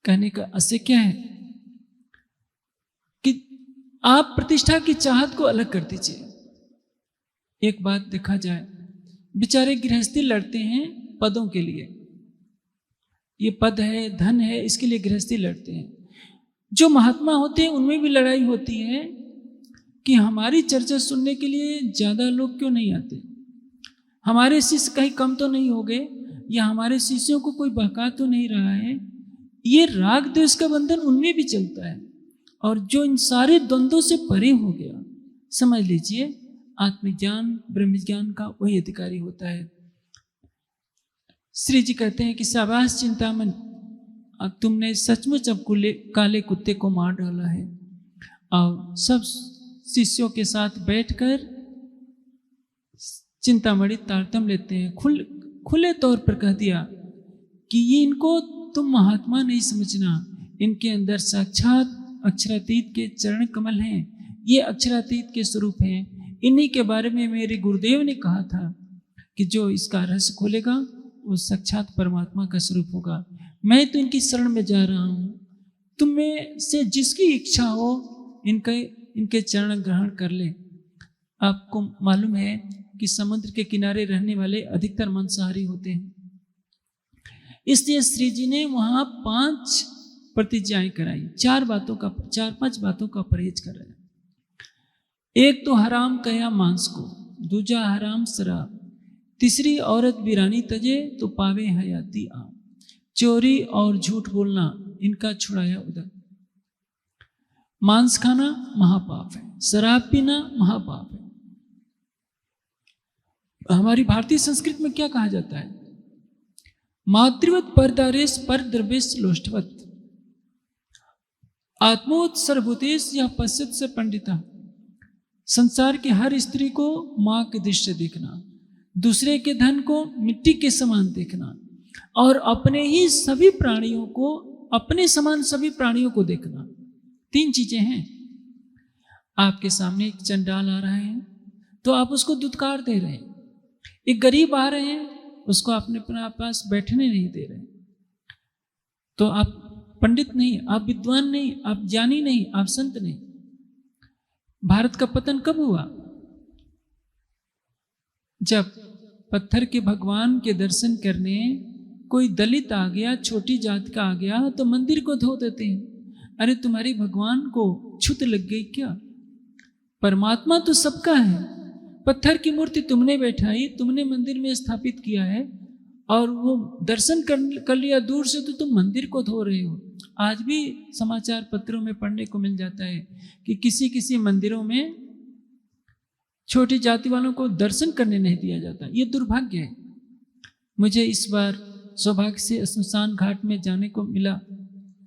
S2: कहने का असत्य क्या है कि आप प्रतिष्ठा की चाहत को अलग कर दीजिए। एक बात देखा जाए, बेचारे गृहस्थी लड़ते हैं पदों के लिए, ये पद है, धन है, इसके लिए गृहस्थी लड़ते हैं। जो महात्मा होते हैं उनमें भी लड़ाई होती है कि हमारी चर्चा सुनने के लिए ज्यादा लोग क्यों नहीं आते, हमारे शिष्य कहीं कम तो नहीं हो गए, या हमारे शिष्यों को कोई बहका तो नहीं रहा है। ये राग द्वेष का बंधन उनमें भी चलता है, और जो इन सारे द्वंद्वों से परे हो गया, समझ लीजिए आत्मज्ञान ब्रह्म ज्ञान का वही अधिकारी होता है। श्री जी कहते हैं कि शाबाश चिंतामन, अब तुमने सचमुच अब काले कुत्ते को मार डाला है। और सब शिष्यों के साथ बैठकर चिंतामणि तारतम लेते हैं। खुले तौर पर कह दिया कि ये इनको तुम महात्मा नहीं समझना, इनके अंदर साक्षात अक्षरातीत के चरण कमल हैं, ये अक्षरातीत के स्वरूप हैं। इन्हीं के बारे में मेरे गुरुदेव ने कहा था कि जो इसका रहस्य खोलेगा वो साक्षात परमात्मा का स्वरूप होगा। मैं तो इनकी शरण में जा रहा हूँ, तुम में से जिसकी इच्छा हो इनके चरण ग्रहण कर ले। आपको मालूम है कि समुद्र के किनारे रहने वाले अधिकतर मांसाहारी होते हैं, इसलिए श्री जी ने वहाँ 5 प्रतिज्ञाएं कराई, 4-5 बातों का परहेज कराया। एक तो हराम कया मांस को, दूजा हराम शराब, तीसरी औरत वीरानी तजे तो पावे हयाती आम, चोरी और झूठ बोलना इनका छुड़ाया उधर। मांस खाना महापाप है, शराब पीना महापाप है। हमारी भारतीय संस्कृति में क्या कहा जाता है? मातृवत परदारेश पर द्रवेश लोष्टवत, आत्मोत सर्वभूतेश या पश्चित से पंडिता। संसार के हर स्त्री को मां के दृष्टि देखना, दूसरे के धन को मिट्टी के समान देखना, और अपने ही सभी प्राणियों को अपने समान सभी प्राणियों को देखना। 3 चीजें हैं। आपके सामने एक चंडाल आ रहा है तो आप उसको दुत्कार दे रहे हैं, एक गरीब आ रहे हैं उसको अपने पास बैठने नहीं दे रहे, तो आप पंडित नहीं, आप विद्वान नहीं, आप ज्ञानी नहीं, आप संत नहीं। भारत का पतन कब हुआ? जब पत्थर के भगवान के दर्शन करने कोई दलित आ गया, छोटी जात का आ गया, तो मंदिर को धो देते हैं। अरे तुम्हारे भगवान को छूत लग गई क्या? परमात्मा तो सबका है। पत्थर की मूर्ति तुमने बैठाई, तुमने मंदिर में स्थापित किया है, और वो दर्शन कर लिया दूर से, तो तुम मंदिर को धो रहे हो। आज भी समाचार पत्रों में पढ़ने को मिल जाता है कि किसी किसी मंदिरों में छोटी जाति वालों को दर्शन करने नहीं दिया जाता। ये दुर्भाग्य है। मुझे इस बार सौभाग्य से श्मशान घाट में जाने को मिला।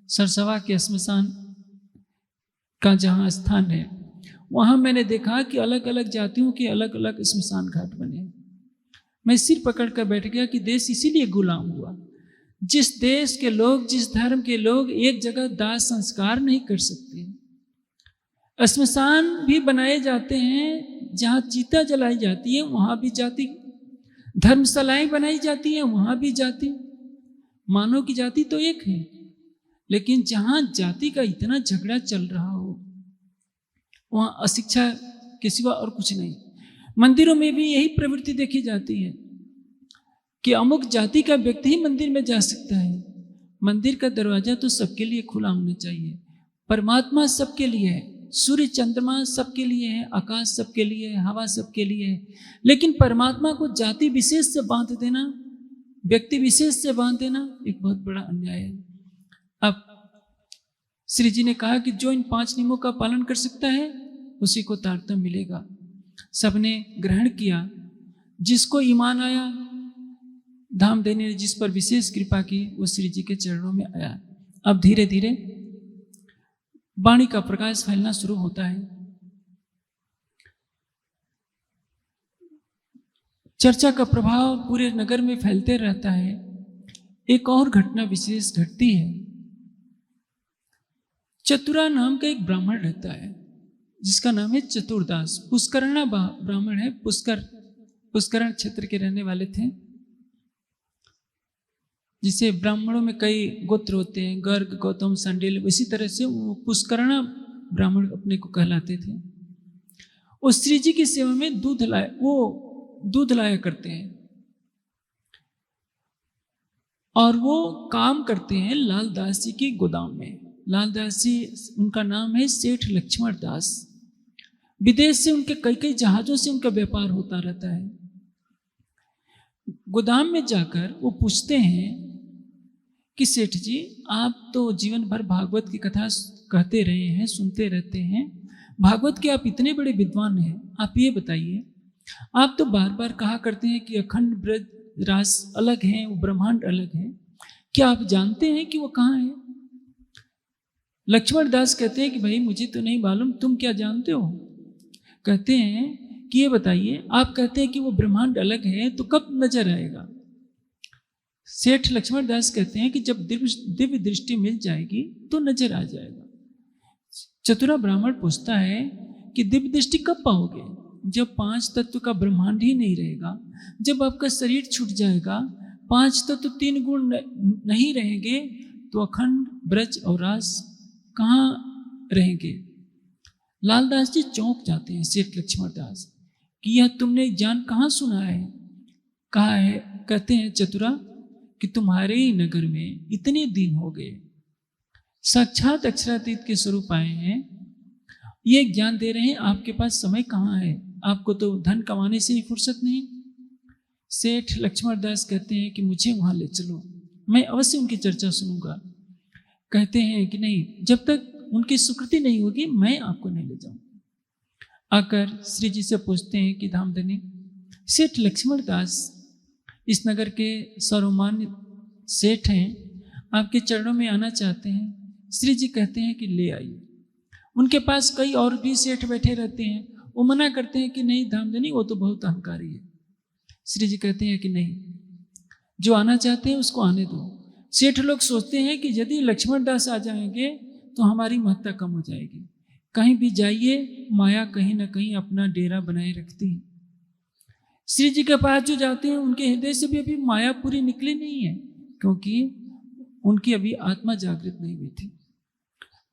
S2: सरसवा के श्मशान का जहाँ स्थान है, वहाँ मैंने देखा कि अलग अलग जातियों के अलग अलग श्मशान घाट बने। मैं सिर पकड़ कर बैठ गया कि देश इसीलिए गुलाम हुआ। जिस देश के लोग, जिस धर्म के लोग एक जगह दाह संस्कार नहीं कर सकते, श्मशान भी बनाए जाते हैं जहाँ चीता जलाई जाती है, वहाँ भी जाति। धर्मशालाएं बनाई जाती हैं, वहाँ भी जाति। मानव की जाति तो एक है, लेकिन जहाँ जाति का इतना झगड़ा चल रहा हो, वहाँ अशिक्षा के सिवा और कुछ नहीं। मंदिरों में भी यही प्रवृत्ति देखी जाती है कि अमुक जाति का व्यक्ति ही मंदिर में जा सकता है। मंदिर का दरवाजा तो सबके लिए खुला होना चाहिए। परमात्मा सबके लिए है, सूर्य चंद्रमा सबके लिए है, आकाश सबके लिए है, हवा सबके लिए है। लेकिन परमात्मा को जाति विशेष से बांध देना, व्यक्ति विशेष से बांध देना एक बहुत बड़ा अन्याय है। अब श्री जी ने कहा कि जो इन 5 नियमों का पालन कर सकता है उसी को तारतम्य मिलेगा। सबने ग्रहण किया। जिसको ईमान आया, धाम देने ने जिस पर विशेष कृपा की, वो श्री जी के चरणों में आया। अब धीरे धीरे वाणी का प्रकाश फैलना शुरू होता है। चर्चा का प्रभाव पूरे नगर में फैलते रहता है। एक और घटना विशेष घटती है। चतुरा नाम का एक ब्राह्मण रहता है जिसका नाम है चतुरदास। पुष्करणा ब्राह्मण है। पुष्करण क्षेत्र के रहने वाले थे। जिसे ब्राह्मणों में कई गोत्र होते हैं, गर्ग, गौतम, संडिल, इसी तरह से वो पुष्करणा ब्राह्मण अपने को कहलाते थे। वो श्री जी की सेवा में दूध लाया करते हैं और वो काम करते हैं लालदास जी के गोदाम में। लालदास जी, उनका नाम है सेठ लक्ष्मण दास। विदेश से उनके कई जहाजों से उनका व्यापार होता रहता है। गोदाम में जाकर वो पूछते हैं कि सेठ जी, आप तो जीवन भर भागवत की कथा कहते रहे हैं, सुनते रहते हैं, भागवत के आप इतने बड़े विद्वान हैं, आप ये बताइए, आप तो बार बार कहा करते हैं कि अखंड ब्रज रास अलग हैं, वो ब्रह्मांड अलग है, क्या आप जानते हैं कि वो कहाँ है? लक्ष्मण दास कहते हैं कि भाई मुझे तो नहीं मालूम, तुम क्या जानते हो? कहते हैं कि ये बताइए, आप कहते हैं कि वो ब्रह्मांड अलग है, तो कब नजर आएगा? सेठ लक्ष्मण दास कहते हैं कि जब दिव्य दृष्टि मिल जाएगी तो नजर आ जाएगा। चतुरा ब्राह्मण पूछता है कि दिव्य दृष्टि कब पाओगे? जब 5 तत्व का ब्रह्मांड ही नहीं रहेगा, जब आपका शरीर छूट जाएगा, 5 तत्व 3 गुण नहीं रहेंगे, तो अखंड ब्रज और रास कहाँ रहेंगे? लालदास जी चौंक जाते हैं सेठ लक्ष्मण दास कि यह तुमने जान कहाँ सुना है? कहा है? कहते हैं चतुरा कि तुम्हारे ही नगर में इतने दिन हो गए, साक्षात अक्षरातीत के स्वरूप आए हैं, ये ज्ञान दे रहे हैं, आपके पास समय कहाँ है? आपको तो धन कमाने से ही फुर्सत नहीं। सेठ लक्ष्मण दास कहते हैं कि मुझे वहाँ ले चलो, मैं अवश्य उनकी चर्चा सुनूंगा। कहते हैं कि नहीं, जब तक उनकी स्वीकृति नहीं होगी मैं आपको नहीं ले जाऊंगा। आकर श्री जी से पूछते हैं कि धामधनी सेठ लक्ष्मण दास इस नगर के सर्वमान्य सेठ हैं, आपके चरणों में आना चाहते हैं। श्री जी कहते हैं कि ले आइए। उनके पास कई और भी सेठ बैठे रहते हैं, वो मना करते हैं कि नहीं धामधनी, वो तो बहुत अहंकारी है। श्री जी कहते हैं कि नहीं, जो आना चाहते हैं उसको आने दो। सेठ लोग सोचते हैं कि यदि लक्ष्मण दास आ जाएंगे तो हमारी महत्ता कम हो जाएगी। कहीं भी जाइए, माया कहीं ना कहीं अपना डेरा बनाए रखती है। श्री जी के पास जो जाते हैं उनके हृदय से भी अभी माया पूरी निकली नहीं है, क्योंकि उनकी अभी आत्मा जागृत नहीं हुई थी।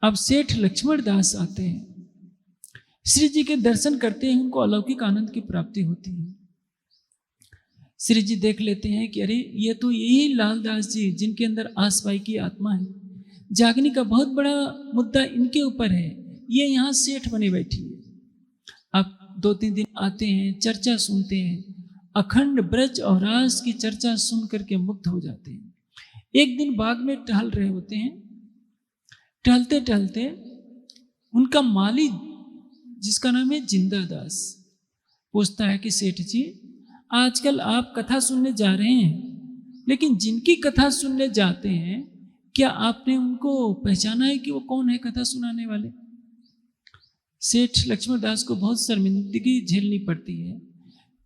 S2: अब सेठ लक्ष्मण दास आते हैं, श्री जी के दर्शन करते हैं, उनको अलौकिक आनंद की प्राप्ति होती है। श्री जी देख लेते हैं कि अरे ये तो यही लालदास जी जिनके अंदर आसपाई की आत्मा है, जागने का बहुत बड़ा मुद्दा इनके ऊपर है, ये यहाँ सेठ बने बैठी है। अब 2-3 दिन आते हैं, चर्चा सुनते हैं, अखंड ब्रज और रास की चर्चा सुन करके मुग्ध हो जाते हैं। एक दिन बाग में टहल रहे होते हैं, टहलते टहलते उनका माली जिसका नाम है जिंदा दास पूछता है कि सेठ जी, आजकल आप कथा सुनने जा रहे हैं, लेकिन जिनकी कथा सुनने जाते हैं, क्या आपने उनको पहचाना है कि वो कौन है कथा सुनाने वाले? सेठ लक्ष्मण दास को बहुत शर्मिंदगी झेलनी पड़ती है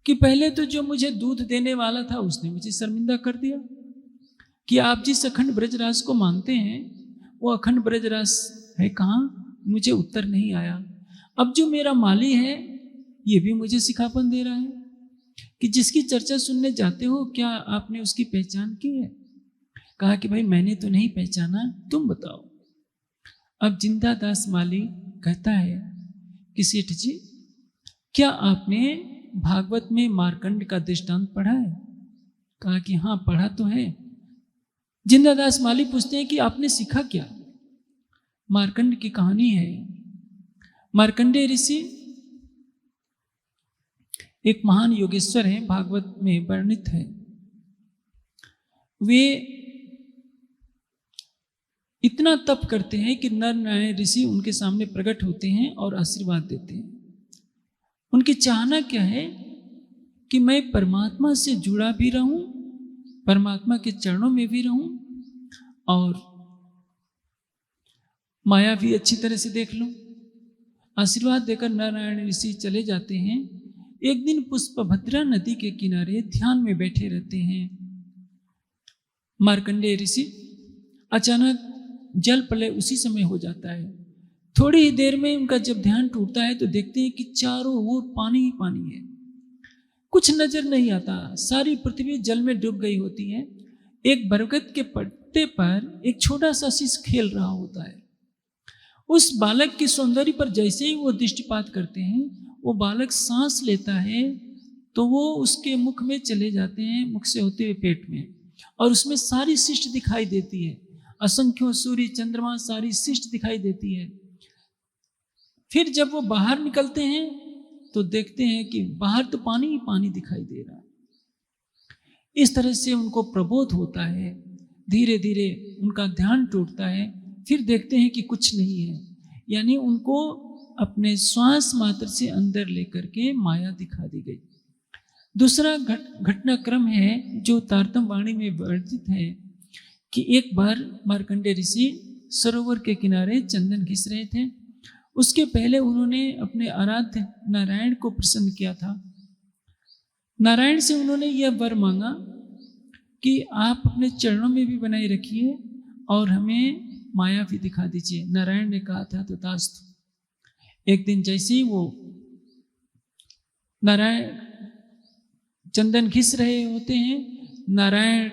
S2: कि पहले तो जो मुझे दूध देने वाला था उसने मुझे शर्मिंदा कर दिया कि आप जिस अखंड ब्रजरास को मानते हैं वो अखंड ब्रजरास है कहाँ, मुझे उत्तर नहीं आया। अब जो मेरा माली है ये भी मुझे सिखापन दे रहा है कि जिसकी चर्चा सुनने जाते हो क्या आपने उसकी पहचान की है? कहा कि भाई मैंने तो नहीं पहचाना, तुम बताओ। अब जिंदा दास माली कहता है कि सेठ जी क्या आपने भागवत में मार्कंड का दृष्टांत पढ़ा है? कहा कि हाँ पढ़ा तो है। जिंदा दास माली पूछते हैं कि आपने सीखा क्या? मार्कंड की कहानी है। मार्कंडेय ऋषि एक महान योगेश्वर हैं, भागवत में वर्णित है। वे इतना तप करते हैं कि नर नारायण ऋषि उनके सामने प्रकट होते हैं और आशीर्वाद देते हैं। उनकी चाहना क्या है कि मैं परमात्मा से जुड़ा भी रहूं, परमात्मा के चरणों में भी रहूं और माया भी अच्छी तरह से देख लूं। आशीर्वाद देकर नारायण ऋषि चले जाते हैं। एक दिन पुष्पभद्रा नदी के किनारे ध्यान में बैठे रहते हैं मार्कंडेय ऋषि। अचानक जल प्रलय उसी समय हो जाता है। थोड़ी ही देर में उनका जब ध्यान टूटता है तो देखते हैं कि चारों ओर पानी ही पानी है, कुछ नजर नहीं आता, सारी पृथ्वी जल में डूब गई होती है। एक बरगद के पत्ते पर एक छोटा सा शिश खेल रहा होता है। उस बालक के सौंदर्य पर जैसे ही वो दृष्टिपात करते हैं, वो बालक सांस लेता है तो वो उसके मुख में चले जाते हैं, मुख से होते हुए पेट में, और उसमें सारी सृष्टि दिखाई देती है। असंख्यों सूर्य चंद्रमा सारी सृष्टि दिखाई देती है। फिर जब वो बाहर निकलते हैं तो देखते हैं कि बाहर तो पानी ही पानी दिखाई दे रहा है। इस तरह से उनको प्रबोध होता है। धीरे धीरे उनका ध्यान टूटता है। फिर देखते हैं कि कुछ नहीं है, यानी उनको अपने श्वास मात्र से अंदर लेकर के माया दिखा दी गई। दूसरा घटनाक्रम है जो तारतम वाणी में वर्णित है कि एक बार मार्कंडेय ऋषि सरोवर के किनारे चंदन घिस रहे थे। उसके पहले उन्होंने अपने आराध्य नारायण को प्रसन्न किया था। नारायण से उन्होंने यह वर मांगा कि आप अपने चरणों में भी बनाए रखिए और हमें माया भी दिखा दीजिए। नारायण ने कहा था तथास्तु। एक दिन जैसे ही वो नारायण चंदन घिस रहे होते हैं, नारायण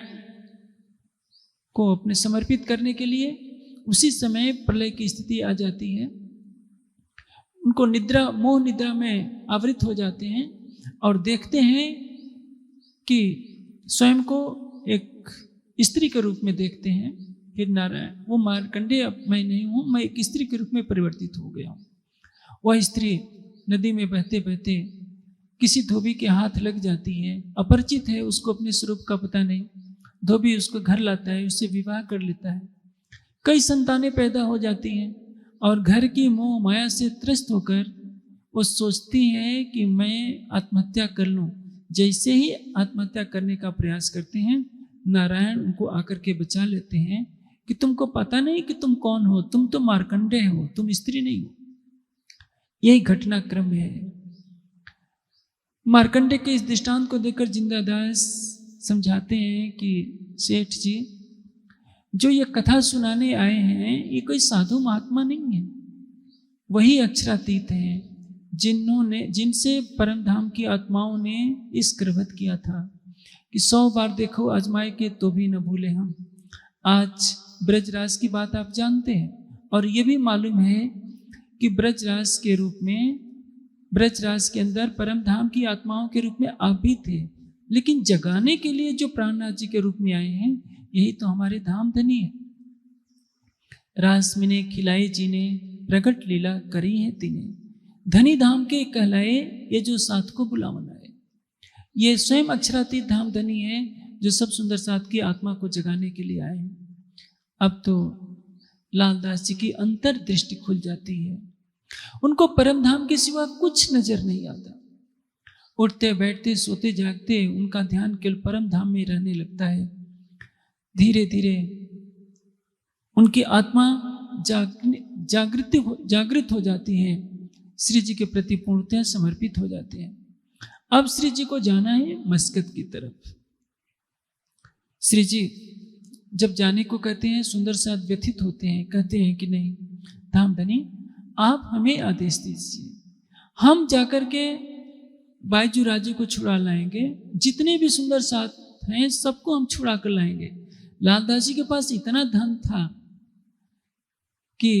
S2: को अपने समर्पित करने के लिए, उसी समय प्रलय की स्थिति आ जाती है। उनको निद्रा, मोह निद्रा में आवृत हो जाते हैं और देखते हैं कि स्वयं को एक स्त्री के रूप में देखते हैं। फिर नारायण, वो मार्कंडेय मैं नहीं हूँ, मैं एक स्त्री के रूप में परिवर्तित हो गया हूँ। वह स्त्री नदी में बहते बहते किसी धोबी के हाथ लग जाती है। अपरिचित है, उसको अपने स्वरूप का पता नहीं। धोबी उसको घर लाता है, उससे विवाह कर लेता है। कई संतानें पैदा हो जाती हैं और घर की मोह माया से त्रस्त होकर वो सोचती हैं कि मैं आत्महत्या कर लूं। जैसे ही आत्महत्या करने का प्रयास करते हैं, नारायण उनको आकर के बचा लेते हैं कि तुमको पता नहीं कि तुम कौन हो, तुम तो मार्कंडेय हो, तुम स्त्री नहीं हो। यही घटनाक्रम है। मार्कंडेय के इस दृष्टांत को देखकर जिंदादास समझाते हैं कि सेठ जी, जो ये कथा सुनाने आए हैं ये कोई साधु महात्मा नहीं है, वही अक्षरातीत हैं जिनसे परम धाम की आत्माओं ने इस कृवत किया था कि 100 बार देखो आजमाए के तो भी न भूले हम। आज ब्रजराज की बात आप जानते हैं और ये भी मालूम है कि ब्रजराज के रूप में, ब्रजराज के अंदर परम धाम की आत्माओं के रूप में आप भी थे, लेकिन जगाने के लिए जो प्राणनाथ जी के रूप में आए हैं, यही तो हमारे धाम धनी है। रास मिने खिलाए जी ने, प्रकट लीला करी है तिने, धनी धाम के कहलाए ये जो साथ को बुलावन आए। ये स्वयं अक्षरातीत धाम धनी है जो सब सुंदर साथ की आत्मा को जगाने के लिए आए हैं। अब तो लालदास जी की अंतर्दृष्टि खुल जाती है। उनको परम धाम के सिवा कुछ नजर नहीं आता। उठते बैठते सोते जागते उनका ध्यान केवल परम धाम में रहने लगता है। धीरे धीरे उनकी आत्मा जागृत हो जाती है, श्री जी के प्रति पूर्णतः समर्पित हो जाते हैं। अब श्री जी को जाना है मस्कत की तरफ। श्री जी जब जाने को कहते हैं, सुंदर साथ व्यथित होते हैं, कहते हैं कि नहीं धामधनी, आप हमें आदेश दीजिए, हम जाकर के बाईजू राजे को छुड़ा लाएंगे, जितने भी सुंदर साथ हैं सबको हम छुड़ा कर लाएंगे। लालदास जी के पास इतना धन था कि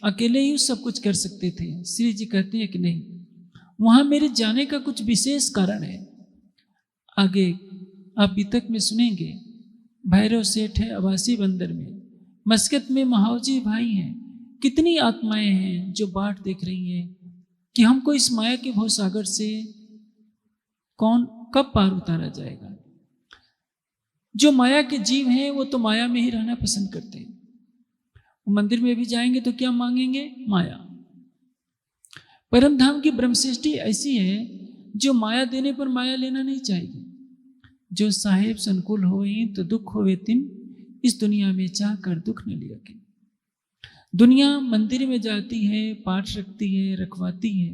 S2: अकेले ही सब कुछ कर सकते थे। श्री जी कहते हैं कि नहीं, वहां मेरे जाने का कुछ विशेष कारण है। आगे आप बीतक में सुनेंगे, भैरव सेठ है अबासी बंदर में, मस्कत में महावजी भाई हैं, कितनी आत्माएं हैं जो बाट देख रही हैं कि हमको इस माया के भवसागर से कौन कब पार उतारा जाएगा। जो माया के जीव हैं वो तो माया में ही रहना पसंद करते हैं। वो मंदिर में भी जाएंगे तो क्या मांगेंगे? माया। परम धाम की ब्रह्मसृष्टि ऐसी है जो माया देने पर माया लेना नहीं चाहेगी। जो साहेब संकुल होए तो दुख होवे तिन, इस दुनिया में चाह कर दुख न लिया कि। दुनिया मंदिर में जाती है, पाठ रखती है, रखवाती है,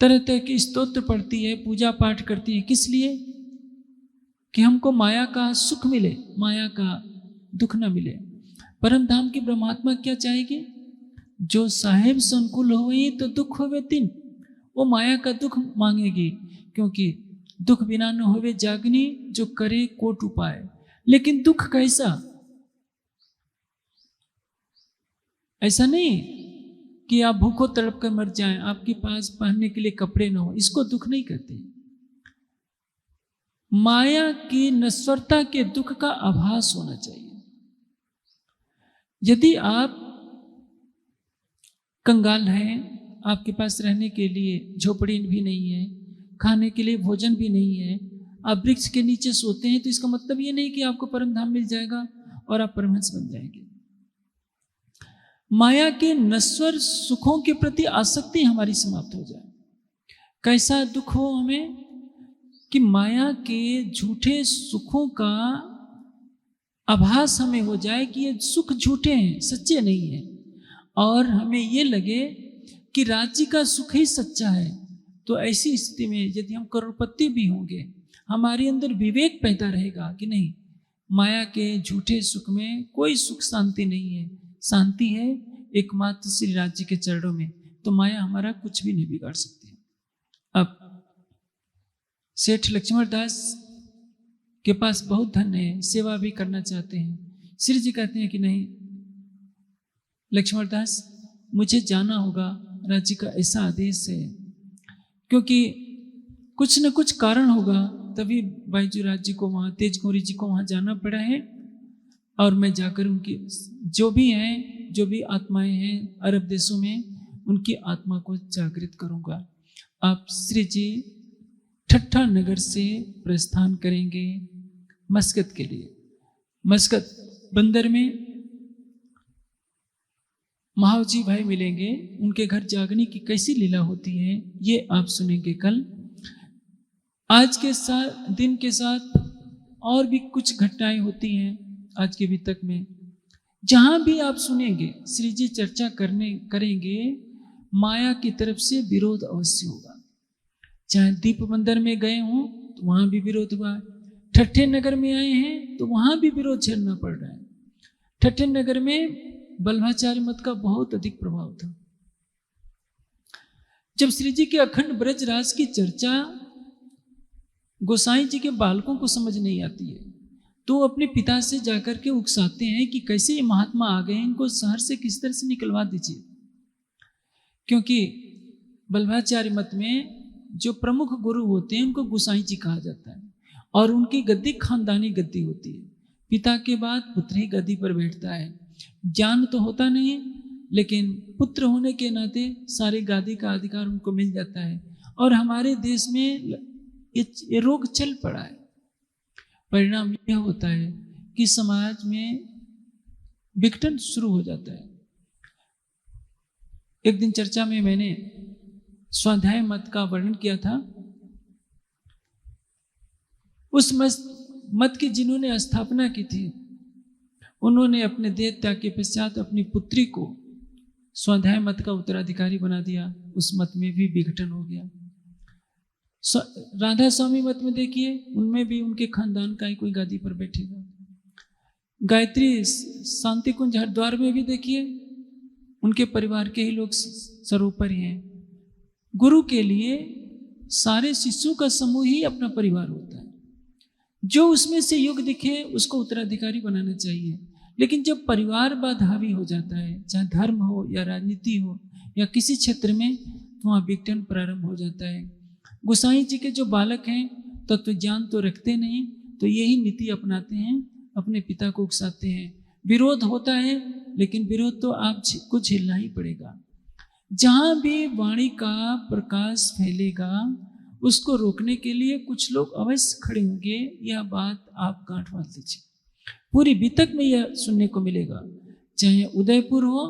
S2: तरह तरह के स्तोत्र पढ़ती है, पूजा पाठ करती है, किस लिए? कि हमको माया का सुख मिले, माया का दुख न मिले। परम धाम की ब्रह्मात्मा क्या चाहेगी? जो साहेब संकुल होए तो दुख होवे तिन, वो माया का दुख मांगेगी, क्योंकि दुख बिना न होवे जागनी, जो करे कोट उपाय। लेकिन दुख कैसा? ऐसा नहीं कि आप भूखो तड़प कर मर जाएं, आपके पास पहनने के लिए कपड़े न हो, इसको दुख नहीं कहते। माया की नश्वरता के दुख का आभास होना चाहिए। यदि आप कंगाल हैं, आपके पास रहने के लिए झोपड़ी भी नहीं है, खाने के लिए भोजन भी नहीं है, आप वृक्ष के नीचे सोते हैं, तो इसका मतलब ये नहीं कि आपको परम धाम मिल जाएगा और आप परमहंस बन जाएंगे। माया के नश्वर सुखों के प्रति आसक्ति हमारी समाप्त हो जाए। कैसा दुख हो हमें? कि माया के झूठे सुखों का आभास हमें हो जाए कि ये सुख झूठे हैं, सच्चे नहीं हैं, और हमें ये लगे कि राज्य का सुख ही सच्चा है। तो ऐसी स्थिति में यदि हम करोड़पति भी होंगे, हमारे अंदर विवेक पैदा रहेगा कि नहीं, माया के झूठे सुख में कोई सुख शांति नहीं है, शांति है एकमात्र श्री राज्य के चरणों में। तो माया हमारा कुछ भी नहीं बिगाड़ सकती। अब सेठ लक्ष्मण दास के पास बहुत धन है, सेवा भी करना चाहते हैं। श्री जी कहते हैं कि नहीं लक्ष्मण दास, मुझे जाना होगा, राज्य का ऐसा आदेश है, क्योंकि कुछ न कुछ कारण होगा, तभी बाईजू राज्य को वहाँ तेज गौरी जी को वहाँ जाना पड़ा है। और मैं जाकर उनकी जो भी हैं, जो भी आत्माएं हैं अरब देशों में, उनकी आत्मा को जागृत करूँगा। आप श्री जी ठट्ठा नगर से प्रस्थान करेंगे मस्कत के लिए। मस्कत बंदर में महावजी भाई मिलेंगे, उनके घर जागने की कैसी लीला होती है ये आप सुनेंगे कल। आज के साथ दिन के साथ और भी कुछ घटनाएं होती हैं आज के बीतक में, जहां भी आप सुनेंगे श्री जी चर्चा करेंगे, माया की तरफ से विरोध अवश्य होगा। चाहे दीप मंदिर में गए हों तो वहां भी विरोध हुआ है, ठट्ठे नगर में आए हैं तो वहां भी विरोध झेलना पड़ रहा है। ठट्ठे नगर में बल्लभाचार्य मत का बहुत अधिक प्रभाव था। जब श्री जी के अखंड ब्रजराज की चर्चा गोसाई जी के बालकों को समझ नहीं आती है, तो अपने पिता से जाकर के उकसाते हैं कि कैसे ये महात्मा आ गए, इनको शहर से किस तरह से निकलवा दीजिए। क्योंकि बल्लभाचार्य मत में जो प्रमुख गुरु होते हैं उनको गोसाई जी कहा जाता है, और उनकी गद्दी खानदानी गद्दी होती है। पिता के बाद पुत्र ही गद्दी पर बैठता है। ज्ञान तो होता नहीं है, लेकिन पुत्र होने के नाते सारी गादी का अधिकार उनको मिल जाता है। और हमारे देश में ये रोग चल पड़ा है। परिणाम यह होता है कि समाज में विघटन शुरू हो जाता है। एक दिन चर्चा में मैंने स्वाध्याय मत का वर्णन किया था। उस मत की जिन्होंने स्थापना की थी, उन्होंने अपने देह त्याग के पश्चात अपनी पुत्री को स्वाध्याय मत का उत्तराधिकारी बना दिया। उस मत में भी विघटन हो गया। राधा स्वामी मत में देखिए, उनमें भी उनके खानदान का ही कोई गादी पर बैठेगा। गायत्री शांति कुंज हरिद्वार में भी देखिए, उनके परिवार के ही लोग सर्वोपरि हैं। गुरु के लिए सारे शिष्यों का समूह ही अपना परिवार होता है। जो उसमें से योग्य दिखे उसको उत्तराधिकारी बनाना चाहिए। लेकिन जब परिवार बाद हावी हो जाता है, चाहे धर्म हो या राजनीति हो या किसी क्षेत्र में, तो वहाँ विघटन प्रारंभ हो जाता है। गोसाई जी के जो बालक हैं तत्व ज्ञान तो रखते नहीं, तो यही नीति अपनाते हैं, अपने पिता को उकसाते हैं। विरोध होता है, लेकिन विरोध तो आप को झेलना ही पड़ेगा। जहाँ भी वाणी का प्रकाश फैलेगा उसको रोकने के लिए कुछ लोग अवश्य खड़े होंगे। यह बात आप गांठ बांध लीजिए। पूरी बीतक में यह सुनने को मिलेगा, चाहे उदयपुर हो,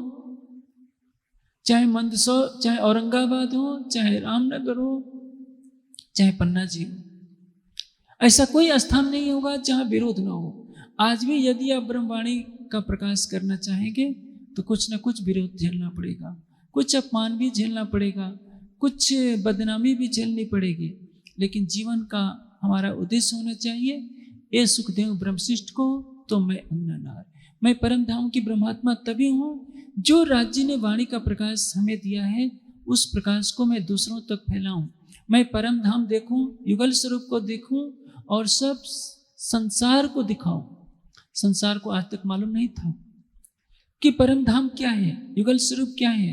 S2: चाहे मंदसौर, चाहे औरंगाबाद हो, चाहे रामनगर हो, चाहे पन्ना जी हो। ऐसा कोई स्थान नहीं होगा जहाँ विरोध ना हो। आज भी यदि आप ब्रह्मवाणी का प्रकाश करना चाहेंगे तो कुछ ना कुछ विरोध झेलना पड़ेगा, कुछ अपमान भी झेलना पड़ेगा, कुछ बदनामी भी झेलनी पड़ेगी। लेकिन जीवन का हमारा उद्देश्य होना चाहिए, ये सुखदेव ब्रह्मशिष्ट को तो मैं अन्ननार, मैं परम धाम की ब्रह्मात्मा तभी हूँ जो राज्य ने वाणी का प्रकाश हमें दिया है, उस प्रकाश को मैं दूसरों तक फैलाऊं। मैं परम धाम देखूं, युगल स्वरूप को देखूं और सब संसार को दिखाऊं। संसार को आज तक मालूम नहीं था कि परम धाम क्या है, युगल स्वरूप क्या है।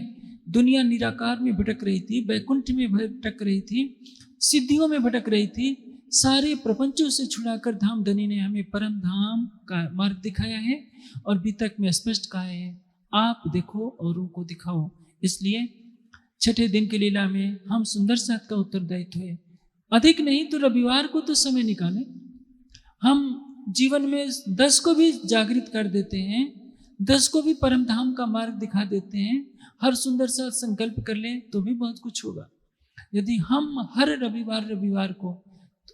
S2: दुनिया निराकार में भटक रही थी, वैकुंठ में भटक रही थी, सिद्धियों में भटक रही थी। सारे प्रपंचों से छुड़ाकर धाम धनी ने हमें परम धाम का मार्ग दिखाया है और बीतक में स्पष्ट कहा है, आप देखो औरों को दिखाओ। इसलिए छठे दिन की लीला में हम सुंदर साथ का उत्तरदायित्व है। अधिक नहीं तो रविवार को तो समय निकालें। हम जीवन में 10 को भी जागृत कर देते हैं, 10 को भी परम धाम का मार्ग दिखा देते हैं। हर सुंदर साथ संकल्प कर लें तो भी बहुत कुछ होगा। यदि हम हर रविवार को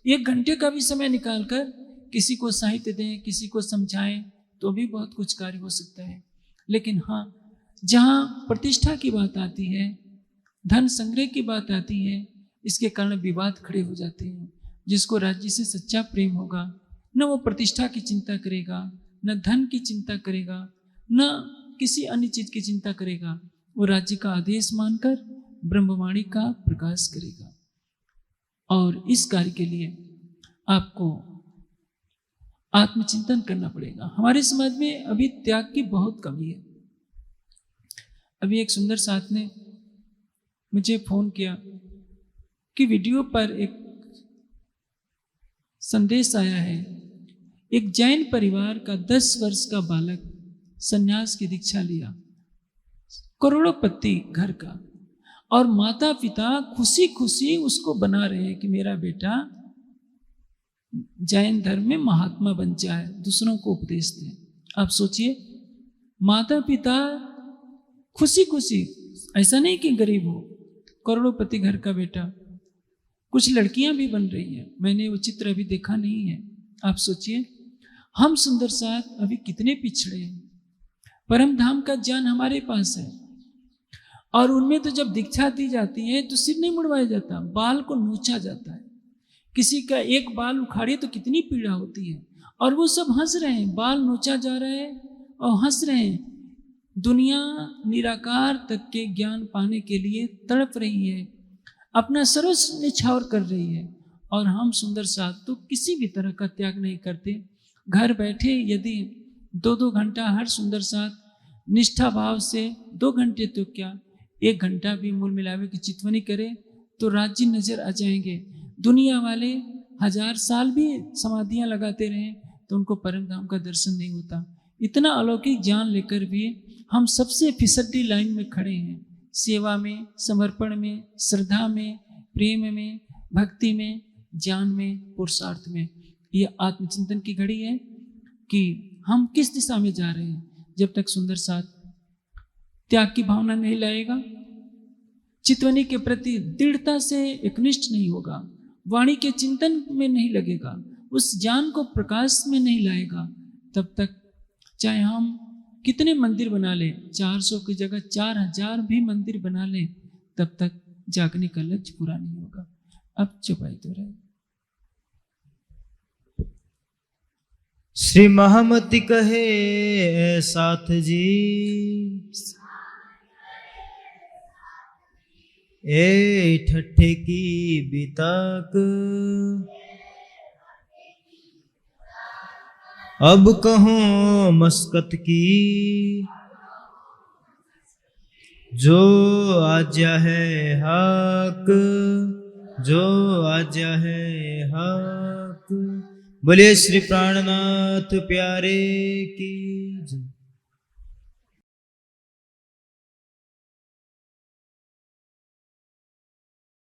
S2: 1 घंटे का भी समय निकालकर किसी को साहित्य दें, किसी को समझाएं, तो भी बहुत कुछ कार्य हो सकता है। लेकिन हाँ, जहाँ प्रतिष्ठा की बात आती है, धन संग्रह की बात आती है, इसके कारण विवाद खड़े हो जाते हैं। जिसको राज्य से सच्चा प्रेम होगा, न वो प्रतिष्ठा की चिंता करेगा, न धन की चिंता करेगा, न किसी अन्य चीज की चिंता करेगा। वो राज्य का आदेश मानकर ब्रह्मवाणी का प्रकाश करेगा। और इस कार्य के लिए आपको आत्मचिंतन करना पड़ेगा। हमारे समाज में अभी त्याग की बहुत कमी है। अभी एक सुंदर साथ ने मुझे फोन किया कि वीडियो पर एक संदेश आया है, एक जैन परिवार का 10 वर्ष का बालक संन्यास की दीक्षा लिया, करोड़पति घर का, और माता पिता खुशी खुशी उसको बना रहे हैं कि मेरा बेटा जैन धर्म में महात्मा बन जाए, दूसरों को उपदेश दे। आप सोचिए, माता पिता खुशी खुशी, ऐसा नहीं कि गरीब हो, करोड़पति घर का बेटा। कुछ लड़कियां भी बन रही हैं, मैंने वो चित्र अभी देखा नहीं है। आप सोचिए, हम सुंदर साथ अभी कितने पिछड़े हैं। परम धाम का ज्ञान हमारे पास है, और उनमें तो जब दीक्षा दी जाती है तो सिर नहीं मुड़वाया जाता, बाल को नोचा जाता है। किसी का एक बाल उखाड़े तो कितनी पीड़ा होती है, और वो सब हंस रहे हैं, बाल नोचा जा रहा है और हंस रहे हैं। दुनिया निराकार तक के ज्ञान पाने के लिए तड़प रही है, अपना सर्वस्व निछावर कर रही है, और हम सुंदर साथ तो किसी भी तरह का त्याग नहीं करते। घर बैठे यदि 2-2 घंटा हर सुंदर साथ निष्ठा भाव से 2 घंटे तो क्या 1 घंटा भी मूल मिलावे की चितवनी करे तो राज्य नजर आ जाएंगे। दुनिया वाले 1000 साल भी समाधियां लगाते रहें तो उनको परम धाम का दर्शन नहीं होता। इतना अलौकिक ज्ञान लेकर भी हम सबसे फिसड्डी लाइन में खड़े हैं, सेवा में, समर्पण में, श्रद्धा में, प्रेम में, भक्ति में, ज्ञान में, पुरुषार्थ में। ये आत्मचिंतन की घड़ी है कि हम किस दिशा में जा रहे हैं। जब तक सुंदर साथ त्याग की भावना नहीं लाएगा, चितवनी के प्रति दृढ़ता से एकनिष्ठ नहीं होगा, वाणी के चिंतन में नहीं लगेगा, उस ज्ञान को प्रकाश में नहीं लाएगा, तब तक चाहे हम कितने मंदिर बना लें, 400 की जगह 4000 भी मंदिर बना लें, तब तक जागने का लक्ष्य पूरा नहीं होगा। अब चुपाई तो रहे।
S1: श्री महामति कहे "ऐ साथ जी, ए ठट्ठे की बिताक, अब कहूँ मस्कत की, जो आज्ञा है हक, जो आज्ञा है हक। बोलिए श्री प्राणनाथ प्यारे की जय।